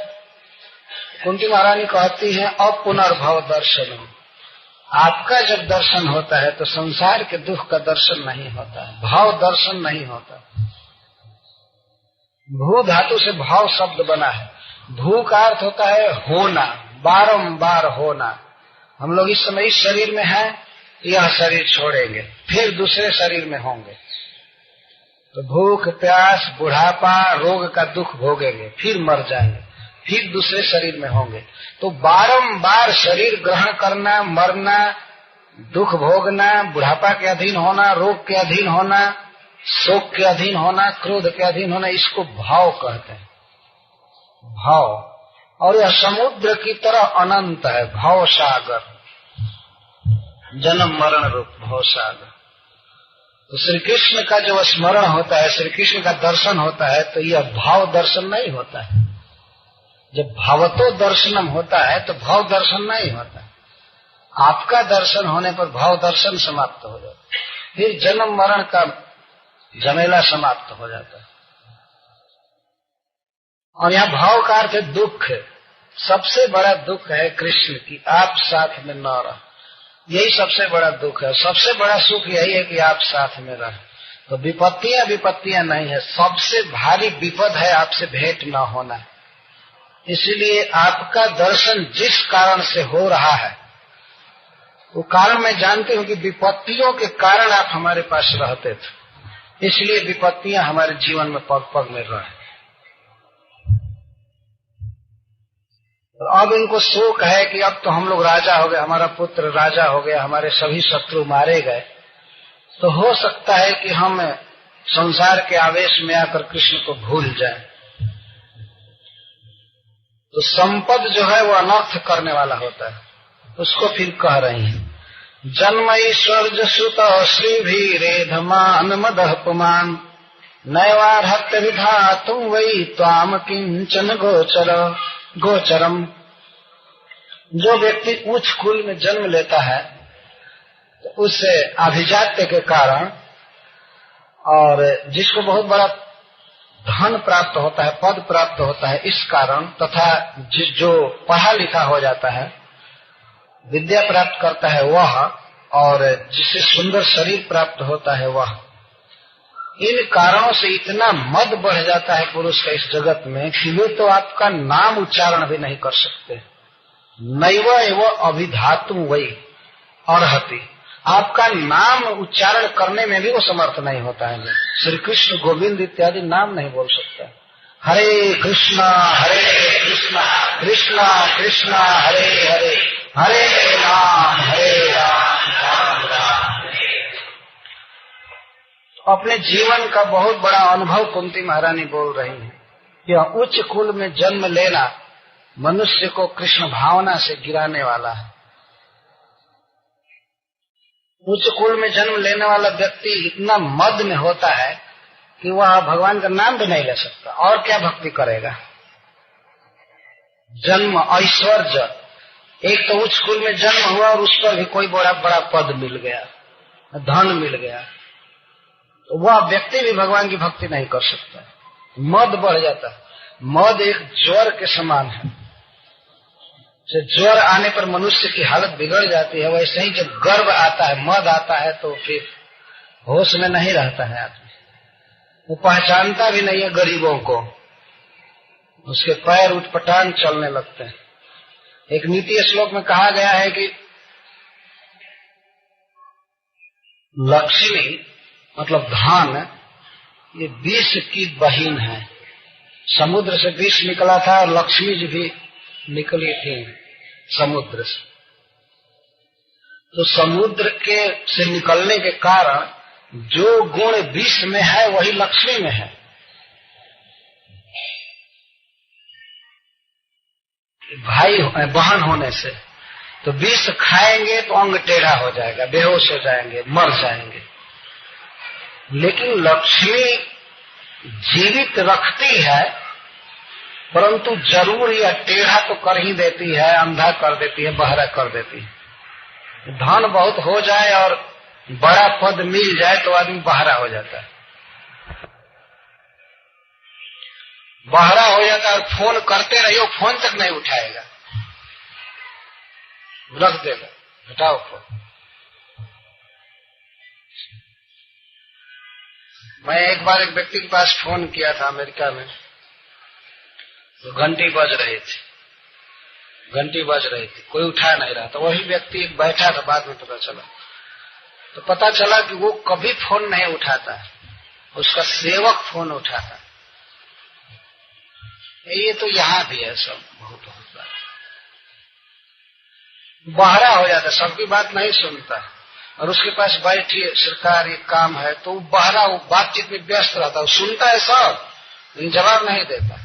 कुंती महारानी कहती है अपुनर्भव दर्शन। आपका जब दर्शन होता है तो संसार के दुख का दर्शन नहीं होता है, भाव दर्शन नहीं होता। भू धातु से भाव शब्द बना है। भू का अर्थ होता है होना, बारंबार होना। हम लोग इस समय इस शरीर में हैं, यह शरीर छोड़ेंगे, फिर दूसरे शरीर में होंगे, तो भूख प्यास बुढ़ापा रोग का दुख भोगेंगे, फिर मर जाएंगे, फिर दूसरे शरीर में होंगे। तो बारंबार शरीर ग्रहण करना, मरना, दुख भोगना, बुढ़ापा के अधीन होना, रोग के अधीन होना, शोक के अधीन होना, क्रोध के अधीन होना, इसको भाव कहते हैं। भाव। और यह समुद्र की तरह अनंत है, भाव सागर, जन्म मरण रूप भाव सागर। तो श्री कृष्ण का जब स्मरण होता है, श्री कृष्ण का दर्शन होता है, तो यह भाव दर्शन नहीं होता है। जब भावतो दर्शनम होता है तो भाव दर्शन नहीं होता है। आपका दर्शन होने पर भाव दर्शन समाप्त हो जाता है, फिर जन्म मरण का झमेला समाप्त हो जाता है। और यहाँ भाव का अर्थ है दुख। सबसे बड़ा दुख है कृष्ण की आप साथ में न रह, यही सबसे बड़ा दुख है। सबसे बड़ा सुख यही है कि आप साथ में रह। तो विपत्तियां नहीं है, सबसे भारी विपद है आपसे भेंट न होना। इसलिए आपका दर्शन जिस कारण से हो रहा है वो कारण मैं जानती हूँ कि विपत्तियों के कारण आप हमारे पास रहते थे, इसलिए विपत्तियां हमारे जीवन में पग पग में रहे। अब इनको शोक है कि अब तो हम लोग राजा हो गए, हमारा पुत्र राजा हो गया, हमारे सभी शत्रु मारे गए, तो हो सकता है कि हम संसार के आवेश में आकर कृष्ण को भूल जाएं। तो संपद जो है वो अनर्थ करने वाला होता है, उसको फिर कह रही है जन्म ईश्वर सुत श्री भीरेधमान मदह पुमान नैवार्हत्य विधा तुम वही त्वाम किंचन गोचरम। जो व्यक्ति उच्च कुल में जन्म लेता है तो उससे अभिजात्य के कारण, और जिसको बहुत बड़ा धन प्राप्त होता है, पद प्राप्त होता है इस कारण, तथा जो पढ़ा लिखा हो जाता है, विद्या प्राप्त करता है वह, और जिससे सुंदर शरीर प्राप्त होता है वह, इन कारणों से इतना मद बढ़ जाता है पुरुष का इस जगत में कि वे तो आपका नाम उच्चारण भी नहीं कर सकते। नैव एव अभिधातु वही अर्हति, आपका नाम उच्चारण करने में भी वो समर्थ नहीं होता है। श्री कृष्ण गोविंद इत्यादि नाम नहीं बोल सकता। हरे कृष्णा कृष्णा कृष्णा हरे हरे, हरे राम राम राम। अपने जीवन का बहुत बड़ा अनुभव कुंती महारानी बोल रही है। यह उच्च कुल में जन्म लेना मनुष्य को कृष्ण भावना से गिराने वाला है। उच्च कुल में जन्म लेने वाला व्यक्ति इतना मद में होता है कि वह भगवान का नाम भी नहीं ले सकता, और क्या भक्ति करेगा। जन्म ऐश्वर्य, एक तो उच्च कुल में जन्म हुआ और उस पर भी कोई बड़ा बड़ा पद मिल गया, धन मिल गया, तो वह व्यक्ति भी भगवान की भक्ति नहीं कर सकता। मद बढ़ जाता है। मद एक ज्वर के समान है। ज्वर आने पर मनुष्य की हालत बिगड़ जाती है, वैसे ही जब गर्व आता है, मद आता है, तो फिर होश में नहीं रहता है आदमी। वो पहचानता भी नहीं है गरीबों को, उसके पैर उठपटांग चलने लगते हैं। एक नीति श्लोक में कहा गया है कि लक्ष्मी मतलब धान, ये विष की बहिन है। समुद्र से विष निकला था और लक्ष्मी जी भी निकली थी समुद्र से। तो समुद्र के से निकलने के कारण जो गुण विष में है वही लक्ष्मी में है। भाई बहन होने से तो विष खाएंगे तो अंग टेढ़ा हो जाएगा, बेहोश हो जाएंगे, मर जाएंगे। लेकिन लक्ष्मी जीवित रखती है, परंतु जरूर यह टेढ़ा तो कर ही देती है, अंधा कर देती है, बहरा कर देती है। धन बहुत हो जाए और बड़ा पद मिल जाए तो आदमी बहरा हो जाता है, बहरा हो जाता है। और फोन करते रहिए, फोन तक नहीं उठाएगा, रख देगा, हटाओ फोन। मैं एक बार एक व्यक्ति के पास फोन किया था अमेरिका में, तो घंटी बज रही थी, कोई उठा नहीं रहा था। वही व्यक्ति एक बैठा था, बाद में पता चला, तो पता चला कि वो कभी फोन नहीं उठाता, उसका सेवक फोन उठाता। ये तो यहाँ भी है, सब बहुत बार बहरा हो जाता, सबकी बात नहीं सुनता। और उसके पास बैठी सरकार ये काम है, तो बहरा, वो बातचीत में व्यस्त रहता, वो सुनता है सब लेकिन जवाब नहीं देता।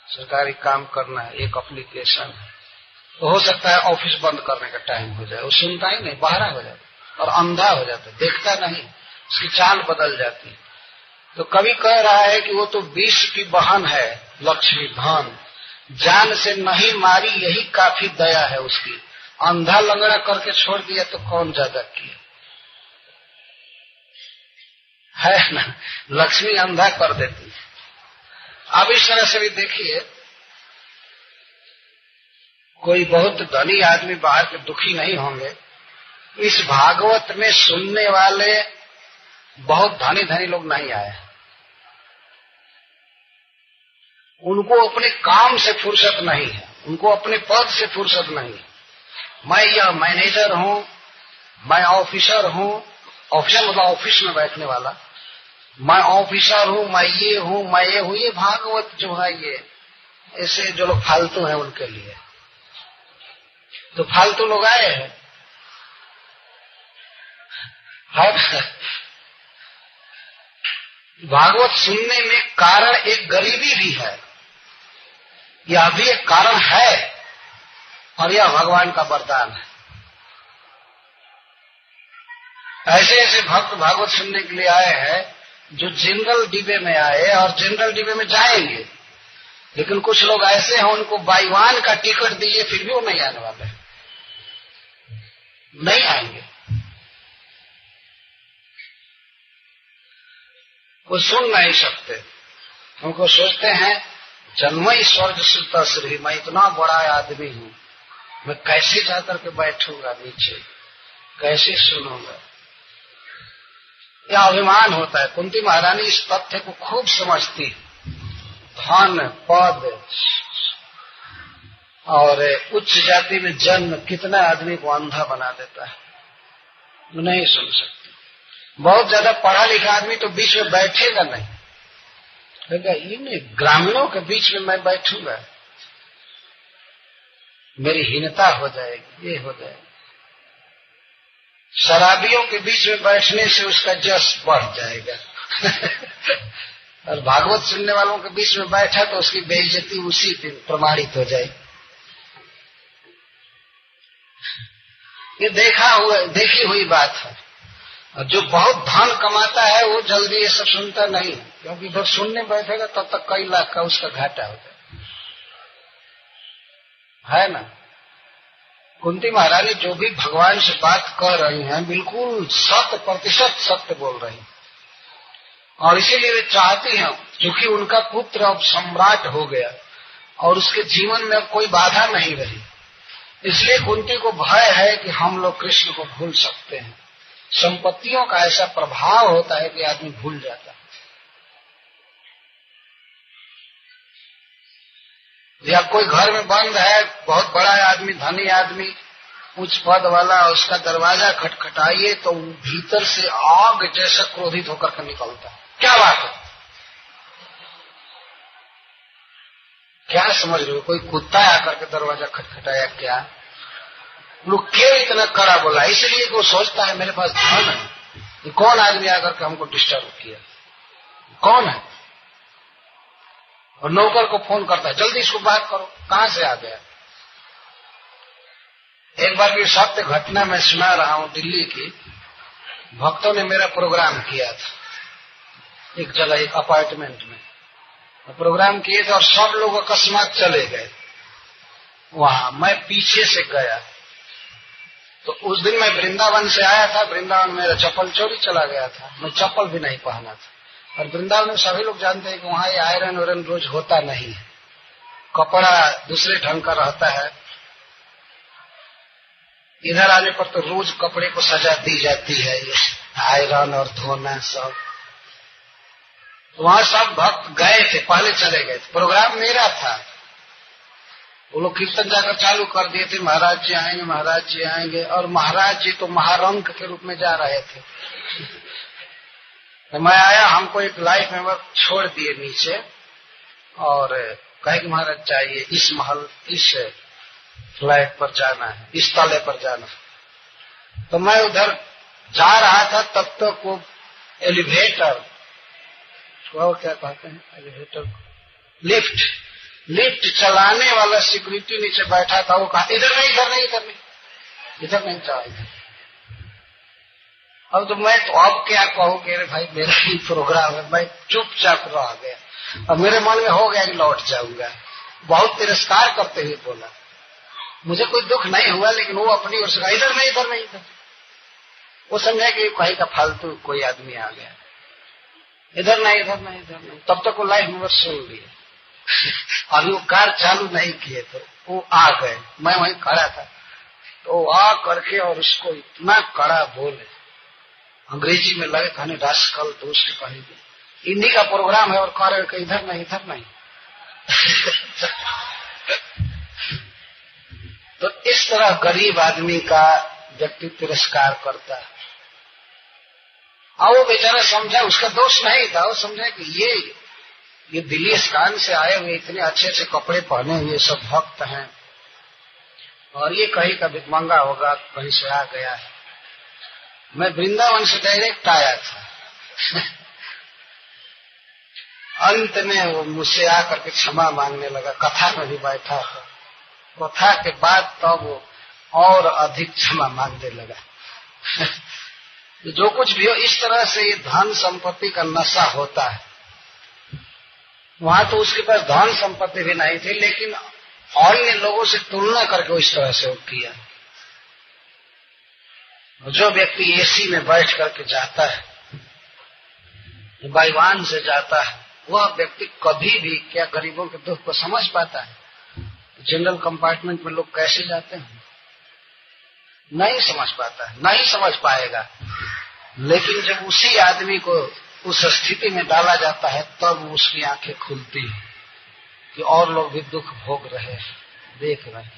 सरकारी काम करना है, एक एप्लीकेशन है, तो हो सकता है ऑफिस बंद करने का टाइम हो जाए, वो सुनता ही नहीं, बहरा हो जाता और अंधा हो जाता, देखता नहीं, उसकी चाल बदल जाती है। तो कवि कह रहा है कि वो तो विष की बहन है लक्ष्मी धन, जान से नहीं मारी यही काफी दया है उसकी। अंधा लंगड़ा करके छोड़ दिया तो कौन ज्यादा किया है ना, लक्ष्मी अंधा कर देती है। अब इस तरह से भी देखिए, कोई बहुत धनी आदमी बाहर के दुखी नहीं होंगे, इस भागवत में सुनने वाले बहुत धनी धनी लोग नहीं आए। उनको अपने काम से फुर्सत नहीं है, उनको अपने पद से फुर्सत नहीं है। मैं यह मैनेजर हूं, मैं ऑफिसर हूं, ऑफिसर मतलब ऑफिस में बैठने वाला, मैं ऑफिसर हूं, मैं ये हूं, मैं ये हूं। ये भागवत जो है, ये ऐसे जो लोग फालतू हैं उनके लिए, तो फालतू लोग आए हैं। भागवत सुनने में कारण एक गरीबी भी है, यह भी एक कारण है, और यह भगवान का वरदान है। ऐसे ऐसे भक्त भागवत सुनने के लिए आए हैं जो जनरल डिब्बे में आए और जनरल डिब्बे में जाएंगे, लेकिन कुछ लोग ऐसे हैं उनको बाई वन का टिकट दिए फिर भी वो नहीं आने वाले, नहीं आएंगे, वो सुन नहीं सकते। उनको सोचते हैं जन्मई स्वर्ग सुता श्री, मैं इतना बड़ा आदमी हूं, मैं कैसे जाकर के बैठूंगा नीचे, कैसे सुनूंगा। यह अभिमान होता है। कुंती महारानी इस तथ्य को खूब समझती है। धन पद और उच्च जाति में जन्म कितना आदमी को अंधा बना देता है, नहीं सुन सकते। बहुत ज्यादा पढ़ा लिखा आदमी तो बीच में बैठेगा नहीं, कहेगा इन ग्रामीणों के बीच में मैं बैठूंगा, मेरी हीनता हो जाएगी, ये हो जाएगी। शराबियों के बीच में बैठने से उसका जस बढ़ जाएगा और भागवत सुनने वालों के बीच में बैठा तो उसकी बेइज्जती उसी दिन प्रमाणित हो जाएगी। ये देखी हुई बात है। और जो बहुत धन कमाता है वो जल्दी ये सब सुनता नहीं, क्योंकि जब सुनने बैठेगा तब तक कई लाख का उसका घाटा होता है ना। कुंती महारानी जो भी भगवान से बात कर रही हैं बिल्कुल 100% सत्य बोल रही हैं, और इसीलिए वे चाहती हैं, क्योंकि उनका पुत्र अब सम्राट हो गया और उसके जीवन में अब कोई बाधा नहीं रही, इसलिए कुंती को भय है कि हम लोग कृष्ण को भूल सकते हैं। संपत्तियों का ऐसा प्रभाव होता है कि आदमी भूल जाता है। या कोई घर में बंद है, बहुत बड़ा आदमी, धनी आदमी, उच्च पद वाला, उसका दरवाजा खटखटाइए तो भीतर से आग जैसा क्रोधित होकर के निकलता है। क्या बात है, क्या समझ रहे हो? कोई कुत्ता आकर के दरवाजा खटखटाया क्या? लोग क्यों इतना कड़ा बोला? इसलिए वो सोचता है मेरे पास धन है, ये कौन आदमी आकर के हमको डिस्टर्ब किया, कौन है? और नौकर को फोन करता है, जल्दी इसको बात करो, कहां से आ गया? एक बार की सत्य घटना मैं सुना रहा हूं, दिल्ली की। भक्तों ने मेरा प्रोग्राम किया था एक जगह, एक अपार्टमेंट में प्रोग्राम किए थे और सब लोग अकस्मात चले गए वहां। मैं पीछे से गया तो उस दिन मैं वृंदावन से आया था। वृंदावन में मेरा चप्पल चोरी चला गया था, मैं चप्पल भी नहीं पहना था। और वृंदावन में सभी लोग जानते हैं कि वहां ये आयरन वायरन रोज होता नहीं है, कपड़ा दूसरे ढंग का रहता है। इधर आने पर तो रोज कपड़े को सजा दी जाती है, ये आयरन और धोना सब। तो वहां सब भक्त गए थे, पहले चले गए थे। प्रोग्राम मेरा था, वो लोग कीर्तन जाकर चालू कर दिए थे, महाराज जी आएंगे, महाराज जी आएंगे। और महाराज जी तो महारंक के रूप में जा रहे थे। तो मैं आया, हमको एक लाइफ मेंबर छोड़ दिए नीचे और कहे कि महाराज चाहिए, इस महल, इस फ्लैट पर जाना है, इस तले पर जाना है। तो मैं उधर जा रहा था, तब तक वो एलिवेटर, वो क्या कहते हैं एलिवेटर, लिफ्ट चलाने वाला सिक्योरिटी नीचे बैठा था। वो कहा इधर नहीं, इधर नहीं, इधर नहीं, इधर नहीं चला, इधर। अब तो मैं तो अब क्या कहूं कि अरे भाई मेरा ही प्रोग्राम है। मैं चुपचाप रह गया। अब मेरे मन में हो गया कि लौट जाऊंगा। बहुत तिरस्कार करते हुए बोला, मुझे कोई दुख नहीं हुआ, लेकिन वो अपनी ओर से कहा इधर नहीं, इधर नहीं, इधर। वो समझा कि कहीं का फालतू कोई आदमी आ गया, इधर नहीं, इधर नहीं, इधर नहीं। तब तक वो लाइफ मेंबर सुन लिए। अभी वो कार चालू नहीं किए थे, वो आ गए, मैं वहीं खड़ा था। तो आ करके और उसको इतना कड़ा बोले, अंग्रेजी में लगे कहने रास्कल दोस्त कहेंगे, इन्हीं का प्रोग्राम है और कह रहे कि इधर नहीं, इधर नहीं। तो इस तरह गरीब आदमी का व्यक्ति तिरस्कार करता है। और वो बेचारा समझा उसका दोष नहीं था, वो समझा कि ये दिल्ली स्कान से आए हुए इतने अच्छे अच्छे कपड़े पहने हुए सब भक्त हैं और ये कहीं का भिखमंगा होगा, कहीं से आ गया है। मैं वृंदावन से डायरेक्ट आया था। अंत में वो मुझसे आकर के क्षमा मांगने लगा, कथा में भी बैठा था। कथा के बाद तब वो और अधिक क्षमा मांगने लगा। जो कुछ भी हो, इस तरह से ये धन संपत्ति का नशा होता है। वहां तो उसके पास धन संपत्ति भी नहीं थी, लेकिन अन्य लोगों से तुलना करके इस तरह से वो किया। जो व्यक्ति एसी में बैठ करके जाता है, वायुयान से जाता है, वह व्यक्ति कभी भी क्या गरीबों के दुख को समझ पाता है? जनरल कंपार्टमेंट में लोग कैसे जाते हैं, नहीं समझ पाता है, नहीं समझ पाएगा। लेकिन जब उसी आदमी को उस स्थिति में डाला जाता है, तब उसकी आंखें खुलती हैं कि और लोग भी दुख भोग रहे हैं, देख रहे हैं।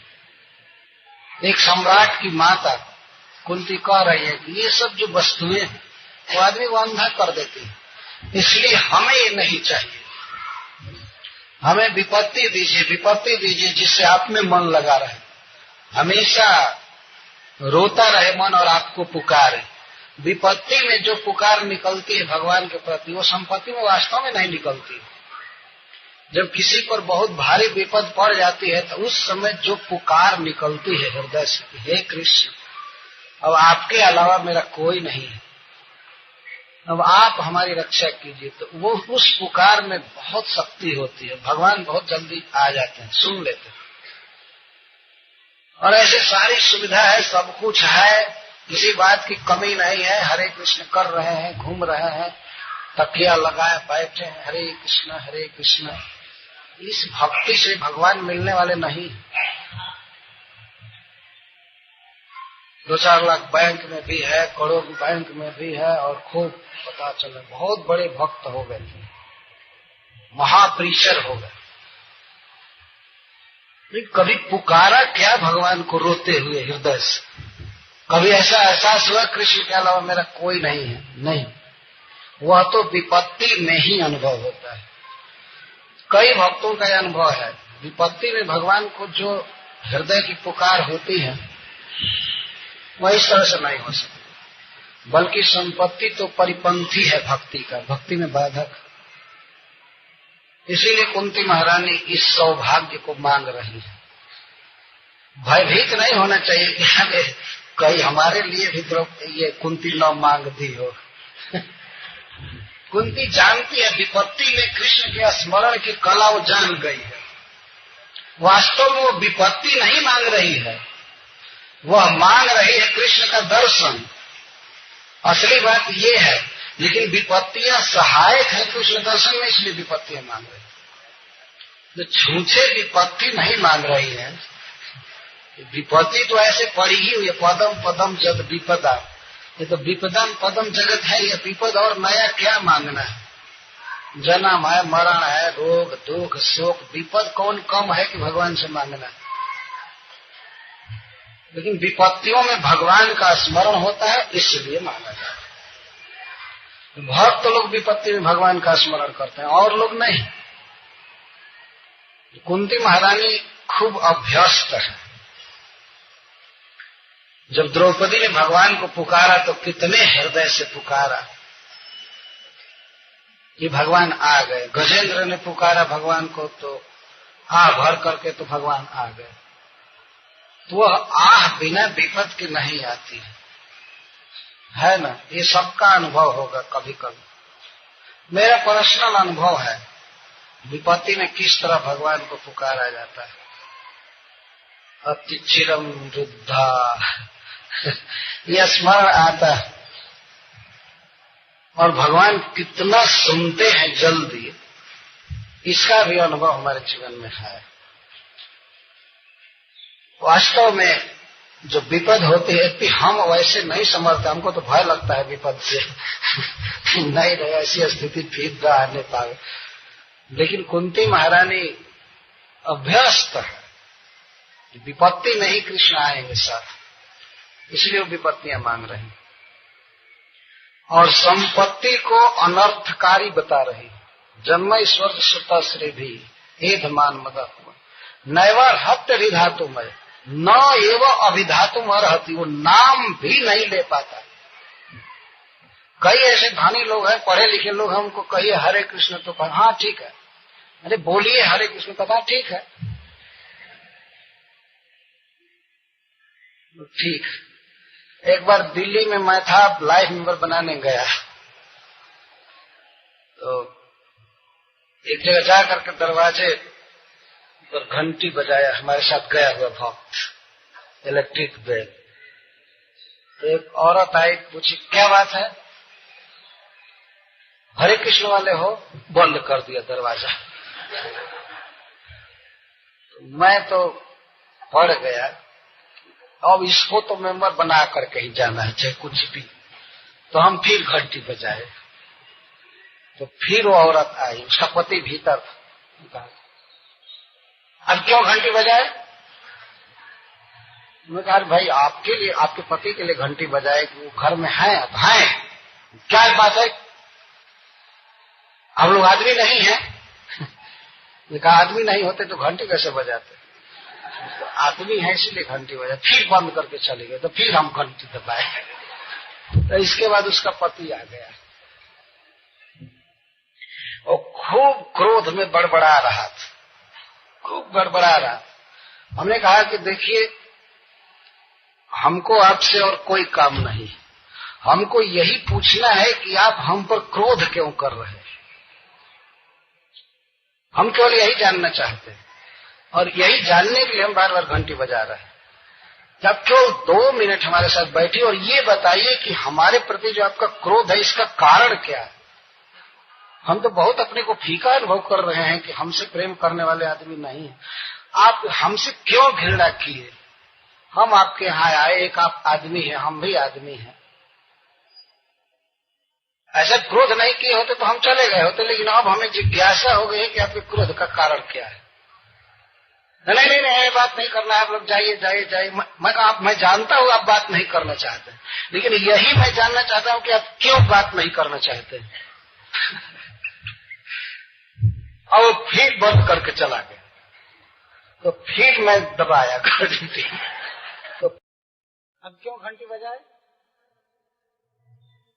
एक सम्राट की माता कुंती कह रही है कि ये सब जो वस्तुएं हैं वो आदमी को अंधा कर देती है, इसलिए हमें ये नहीं चाहिए। हमें विपत्ति दीजिए, विपत्ति दीजिए जिससे आप में मन लगा रहे, हमेशा रोता रहे मन और आपको पुकारे। विपत्ति में जो पुकार निकलती है भगवान के प्रति, वो संपत्ति में वास्तव में नहीं निकलती। जब किसी पर बहुत भारी विपद पड़ जाती है तो उस समय जो पुकार निकलती है हृदय से, हे कृष्ण अब आपके अलावा मेरा कोई नहीं है, अब आप हमारी रक्षा कीजिए, तो वो उस पुकार में बहुत शक्ति होती है। भगवान बहुत जल्दी आ जाते हैं, सुन लेते हैं। और ऐसे सारी सुविधा है, सब कुछ है, किसी बात की कमी नहीं है। हरे कृष्ण कर रहे हैं, घूम रहे हैं, तकिया लगाए बैठे हैं, हरे कृष्ण। इस भक्ति से भगवान मिलने वाले नहीं। 2-4 लाख बैंक में भी है, करोड़ बैंक में भी है, और खूब पता चला बहुत बड़े भक्त हो गए थे, महाप्रीचर हो गए। कभी पुकारा क्या भगवान को रोते हुए हृदय से? कभी ऐसा एहसास हुआ कृष्ण के अलावा मेरा कोई नहीं है? नहीं, वह तो विपत्ति में ही अनुभव होता है। कई भक्तों का यह अनुभव है, विपत्ति में भगवान को जो हृदय की पुकार होती है वह इस तरह से नहीं हो सकती, बल्कि संपत्ति तो परिपंथी है भक्ति का, भक्ति में बाधक। इसीलिए कुंती महारानी इस सौभाग्य को मांग रही है। भयभीत नहीं होना चाहिए कि अरे कहीं हमारे लिए भी ये कुंती न मांग दी हो। कुंती जानती है विपत्ति में कृष्ण के स्मरण की कला वो जान गई है। वास्तव में वो विपत्ति नहीं मांग रही है, वह मांग रही है कृष्ण का दर्शन। असली बात ये है, लेकिन विपत्तियां सहायक है कृष्ण दर्शन में, इसलिए विपत्तियां मांग रही है। जो छूछे विपत्ति नहीं मांग रही है। विपत्ति तो ऐसे पड़ी ही हुई है, पदम पदम जद विपदा। ये तो विपदम पदम जगत है, ये विपद और नया क्या मांगना है। जन्म है, मरण है, रोग दुख शोक, विपद कौन कम है कि भगवान से मांगना। लेकिन विपत्तियों में भगवान का स्मरण होता है, इसलिए मांगा जाता है। भक्त तो लोग विपत्ति में भगवान का स्मरण करते हैं, और लोग नहीं। कुंती महारानी खूब अभ्यस्त है। जब द्रौपदी ने भगवान को पुकारा तो कितने हृदय से पुकारा कि भगवान आ गए। गजेंद्र ने पुकारा भगवान को तो आह भर करके तो भगवान आ गए। तो वह आह बिना विपद की नहीं आती है ना। ये सबका अनुभव होगा कभी कभी। मेरा पर्सनल अनुभव है विपत्ति में किस तरह भगवान को पुकारा जाता है। अति चिरम वृद्धा यह स्मरण आता है। और भगवान कितना सुनते हैं जल्दी, इसका भी अनुभव हमारे जीवन में है। वास्तव में जो विपद होती है कि हम वैसे नहीं समझते, हमको तो भय लगता है विपद से। नहीं रहे ऐसी स्थिति फिर आने पाए। लेकिन कुंती महारानी अभ्यस्त है, विपत्ति में ही कृष्ण आएंगे साथ, इसलिए वो विपत्तियां मांग रही और संपत्ति को अनर्थकारी बता रही। जन्म ईश्वर सुता श्री भी एधमान मद नैवर हत्य रिधातु में न एवं अभिधातुम अर्हति। वो नाम भी नहीं ले पाता। कई ऐसे धनी लोग हैं, पढ़े लिखे लोग हैं, उनको कहिए हरे कृष्ण तो कहा हाँ ठीक है, अरे बोलिए हरे कृष्ण कहा ठीक है, ठीक। एक बार दिल्ली में मैं था, लाइफ मेंबर बनाने गया तो एक जगह जा करके दरवाजे पर घंटी बजाया। हमारे साथ गया हुआ भक्त इलेक्ट्रिक बेल। तो एक औरत आई, पूछी क्या बात है, हरे कृष्ण वाले हो? बंद कर दिया दरवाजा। तो मैं तो पड़ गया, अब इसको तो मेंबर बना करके ही जाना है चाहे कुछ भी। तो हम फिर घंटी बजाए, तो फिर वो औरत आई, उसका पति भीतर था। अब क्यों घंटी बजाए? मैं कहा भाई आपके लिए, आपके पति के लिए घंटी बजाए कि वो घर में है। अब है क्या बात है, हम लोग आदमी नहीं है। मैं कहा आदमी नहीं होते तो घंटी कैसे बजाते? तो आदमी है इसलिए घंटी बजा। फिर बंद करके चले गए, तो फिर हम घंटी दबाए। तो इसके बाद उसका पति आ गया और खूब क्रोध में बड़बड़ा रहा था, खूब बड़बड़ा रहा। हमने कहा कि देखिए हमको आपसे और कोई काम नहीं, हमको यही पूछना है कि आप हम पर क्रोध क्यों कर रहे हैं। हम केवल यही जानना चाहते हैं और यही जानने के लिए हम बार बार घंटी बजा रहे हैं। जब केवल 2 मिनट हमारे साथ बैठिए और ये बताइए कि हमारे प्रति जो आपका क्रोध है इसका कारण क्या है। हम तो बहुत अपने को फीका अनुभव कर रहे हैं कि हमसे प्रेम करने वाले आदमी नहीं है। आप हमसे क्यों घृणा किए? हम आपके यहाँ आए, एक आप आदमी है, हम भी आदमी हैं। ऐसा क्रोध नहीं किए होते तो हम चले गए होते, लेकिन अब हमें जिज्ञासा हो गई है कि आपके क्रोध का कारण क्या है। नहीं नहीं नहीं, बात नहीं करना है, आप लोग जाइए जाइए जाइए। मैं जानता हूँ आप बात नहीं करना चाहते, लेकिन यही मैं जानना चाहता हूँ कि आप क्यों बात नहीं करना चाहते। और फिर बंद करके चला गया। तो फिर मैं दबाया घंटी। तो अब क्यों घंटी बजाए?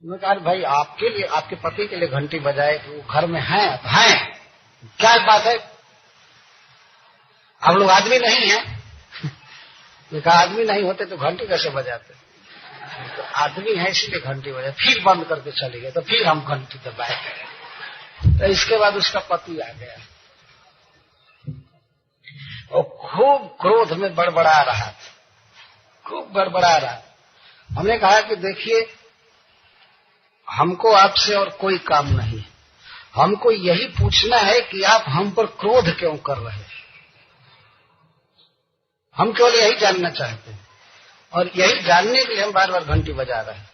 मैं कहा भाई आपके लिए, आपके पति के लिए घंटी बजाए कि वो घर में है। क्या बात है, हम लोग आदमी नहीं है। देखा आदमी नहीं होते तो घंटी कैसे बजाते? तो आदमी है इसलिए घंटी बजाए। फिर बंद करके चले गए, तो फिर हम घंटी दबाए। तो इसके बाद उसका पति आ गया और खूब क्रोध में बड़बड़ा रहा था, खूब बड़बड़ा रहा। हमने कहा कि देखिए, हमको आपसे और कोई काम नहीं, हमको यही पूछना है कि आप हम पर क्रोध क्यों कर रहे हैं। हम केवल यही जानना चाहते हैं, और यही जानने के लिए हम बार बार घंटी बजा रहे हैं।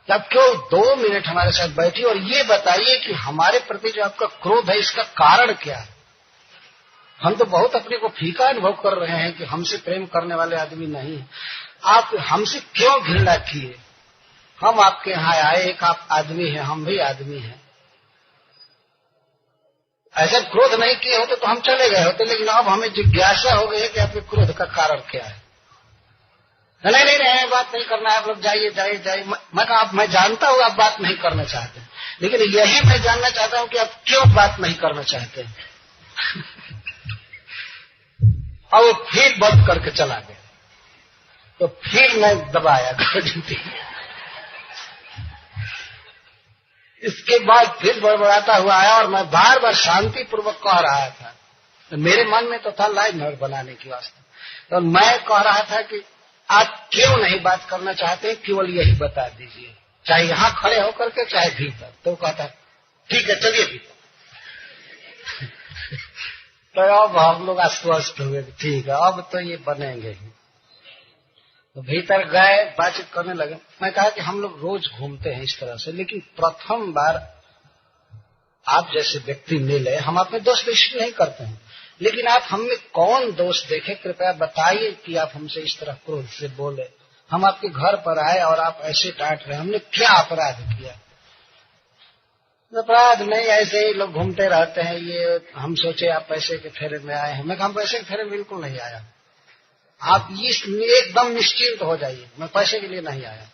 आप क्यों 2 मिनट हमारे साथ बैठिए और ये बताइए कि हमारे प्रति जो आपका क्रोध है, इसका कारण क्या है। हम तो बहुत अपने को फीका अनुभव कर रहे हैं कि हमसे प्रेम करने वाले आदमी नहीं है। आप हमसे क्यों घृणा किए? हम आपके यहाँ आए, एक आप आदमी हैं, हम भी आदमी हैं। ऐसा क्रोध नहीं किए होते तो हम चले गए होते, लेकिन अब हमें जिज्ञासा हो गई है कि आपके क्रोध का कारण क्या है। नहीं, बात नहीं करना है, आप लोग जाइए जाइए जाइए। मैं कहा, मैं जानता हूँ आप बात नहीं करना चाहते, लेकिन यही मैं जानना चाहता हूँ कि आप क्यों बात नहीं करना चाहते हैं। और वो फिर बंद करके चला गया। तो फिर मैं दबाया घंटी। इसके बाद फिर बड़बड़ाता हुआ आया और मैं बार बार शांति पूर्वक कह रहा था। तो मेरे मन में तो था लाइन नर बनाने की वास्ते, तो मैं कह रहा था कि आप क्यों नहीं बात करना चाहते, केवल यही बता दीजिए, चाहे यहाँ खड़े होकर के चाहे भीतर। तो कहता ठीक है चलिए भीतर। तो अब हम लोग आश्वस्त हुए, ठीक है अब तो ये बनेंगे ही। तो भीतर गए, बातचीत करने लगे। मैं कहा कि हम लोग रोज घूमते हैं इस तरह से, लेकिन प्रथम बार आप जैसे व्यक्ति मिले। हम अपने दोष तो इसलिए नहीं करते हैं, लेकिन आप हमें कौन दोष देखे, कृपया बताइए कि आप हमसे इस तरह क्रोध से बोले। हम आपके घर पर आए और आप ऐसे डांट रहे, हमने क्या अपराध किया? अपराध नहीं, ऐसे ही लोग घूमते रहते हैं, ये हम सोचे आप पैसे के फेरे में आए हैं। मैं कहा, हम पैसे के फेरे में बिल्कुल नहीं आया, आप एकदम निश्चिंत हो जाइए, मैं पैसे के लिए नहीं आया।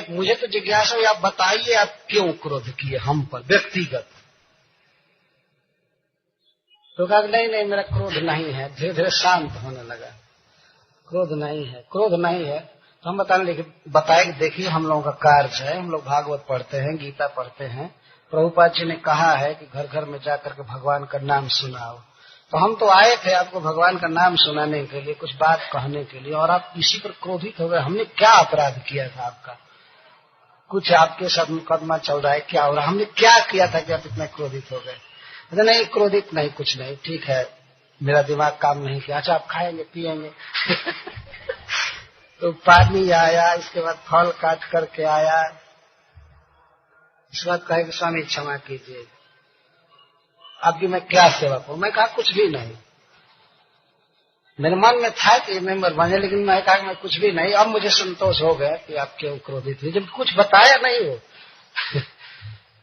मुझे तो जिज्ञासा हुई, आप बताइए आप क्यों क्रोध किए हम पर व्यक्तिगत। तो कहा नहीं मेरा क्रोध नहीं है। धीरे धीरे शांत होने लगा। क्रोध नहीं है, क्रोध नहीं है। तो हम बताए कि देखिए हम लोगों का कार्य है, हम लोग भागवत पढ़ते हैं, गीता पढ़ते हैं, प्रभुपाद जी ने कहा है कि घर घर में जाकर के भगवान का नाम सुनाओ। तो हम तो आए थे आपको भगवान का नाम सुनाने के लिए, कुछ बात कहने के लिए, और आप इसी पर क्रोधित हो गए। हमने क्या अपराध किया था आपका? कुछ आपके साथ मुकदमा चल रहा है, क्या हो रहा? हमने क्या किया था कि आप इतना क्रोधित हो गए? नहीं क्रोधित नहीं, कुछ नहीं, ठीक है मेरा दिमाग काम नहीं किया। अच्छा आप खाएंगे पिएंगे? तो पानी आया, इसके बाद फल काट करके आया, इस बात कहे कि स्वामी क्षमा कीजिए, आपकी मैं क्या सेवा करूं? मैं कहा कुछ भी नहीं। मेरे मन में था कि मेंबर बने, लेकिन मैं कहा कि मैं कुछ भी नहीं। अब मुझे संतोष हो गया कि आप क्यों क्रोधित हुए, जब कुछ बताया नहीं हो।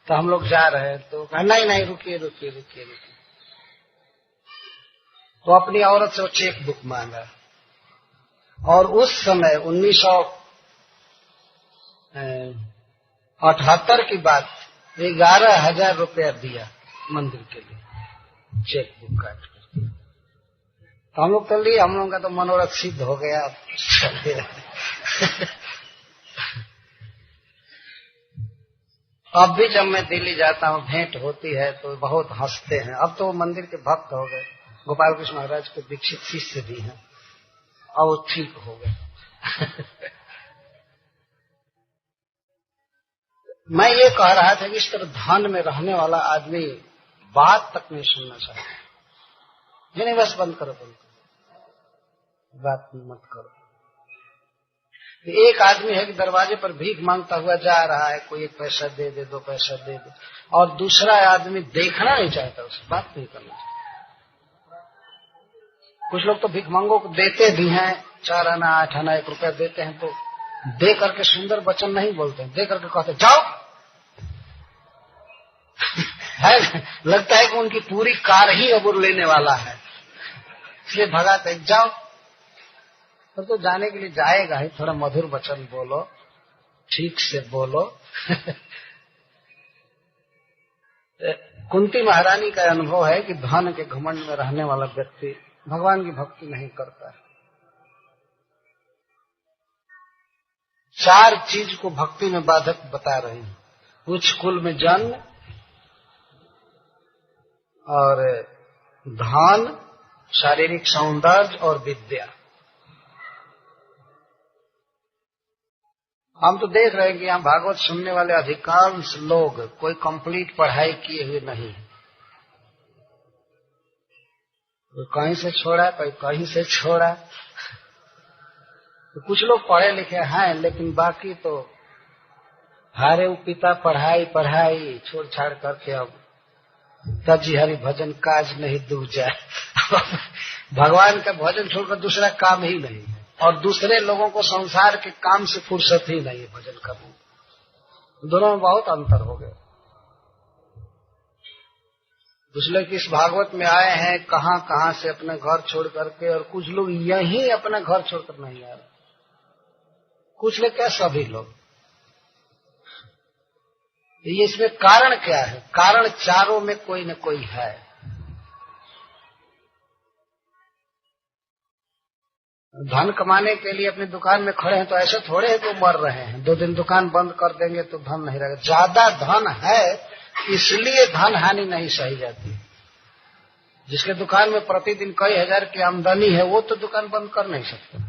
तो हम लोग जा रहे हैं, तो कहा नहीं रुकिए। तो अपनी औरत से वो चेक बुक मांगा, और उस समय 1978 की बात, 11,000 रुपया दिया मंदिर के लिए, चेक बुक काट कर। तो हम लोग तो लिए, हम लोगों का तो मनोरथ सिद्ध हो गया। अब भी जब मैं दिल्ली जाता हूँ, भेंट होती है तो बहुत हंसते हैं। अब तो वो मंदिर के भक्त हो गए, गोपाल कृष्ण महाराज के दीक्षित शिष्य भी हैं, और वो ठीक हो गए। मैं ये कह रहा था कि इस तरह धन में रहने वाला आदमी बात तक नहीं सुनना चाहता। नहीं बस बंद करो, बात मत करो। एक आदमी है कि दरवाजे पर भीख मांगता हुआ जा रहा है, कोई 1 पैसा दे दे, 2 पैसा दे दे, और दूसरा आदमी देखना नहीं चाहता, उससे बात नहीं करना चाहता। कुछ लोग तो भीख मांगो को देते भी हैं, 4 आना 8 आना 1 रुपया देते हैं, तो दे करके सुंदर वचन नहीं बोलते हैं, दे करके कहते जाओ। है लगता है कि उनकी पूरी कार ही अबूर लेने वाला है, इसलिए भगाते जाओ। तो जाने के लिए जाएगा ही, थोड़ा मधुर वचन बोलो, ठीक से बोलो। कुंती महारानी का अनुभव है कि धन के घमंड में रहने वाला व्यक्ति भगवान की भक्ति नहीं करता है। 4 चीज को भक्ति में बाधक बता रहे हैं। उच्च कुल में जन्म और धन, शारीरिक सौंदर्य और विद्या। हम तो देख रहे हैं कि यहाँ भागवत सुनने वाले अधिकांश लोग कोई कंप्लीट पढ़ाई किए हुए नहीं, कोई कहीं से छोड़ा, कोई कहीं से छोड़ा। तो कुछ लोग पढ़े लिखे हैं, लेकिन बाकी तो हारे पिता पढ़ाई छोड़ छाड़ करके अब तजी हरि भजन काज नहीं दूजा। भगवान का भजन छोड़कर दूसरा काम ही नहीं है, और दूसरे लोगों को संसार के काम से फुर्सत ही नहीं है भजन करने। दोनों में बहुत अंतर हो गया। कुछ लोग इस भागवत में आए हैं कहां कहां से अपने घर छोड़ करके, और कुछ लोग यहीं अपने घर छोड़कर नहीं आ रहे। कुछ लोग क्या, सभी लोग। ये इसमें कारण क्या है? कारण चारों में कोई न कोई है। धन कमाने के लिए अपनी दुकान में खड़े हैं तो ऐसे थोड़े है तो मर रहे हैं। 2 दिन दुकान बंद कर देंगे तो धन नहीं रहेगा। ज्यादा धन है इसलिए धन हानि नहीं सही जाती। जिसके दुकान में प्रतिदिन कई हजार की आमदनी है वो तो दुकान बंद कर नहीं सकता।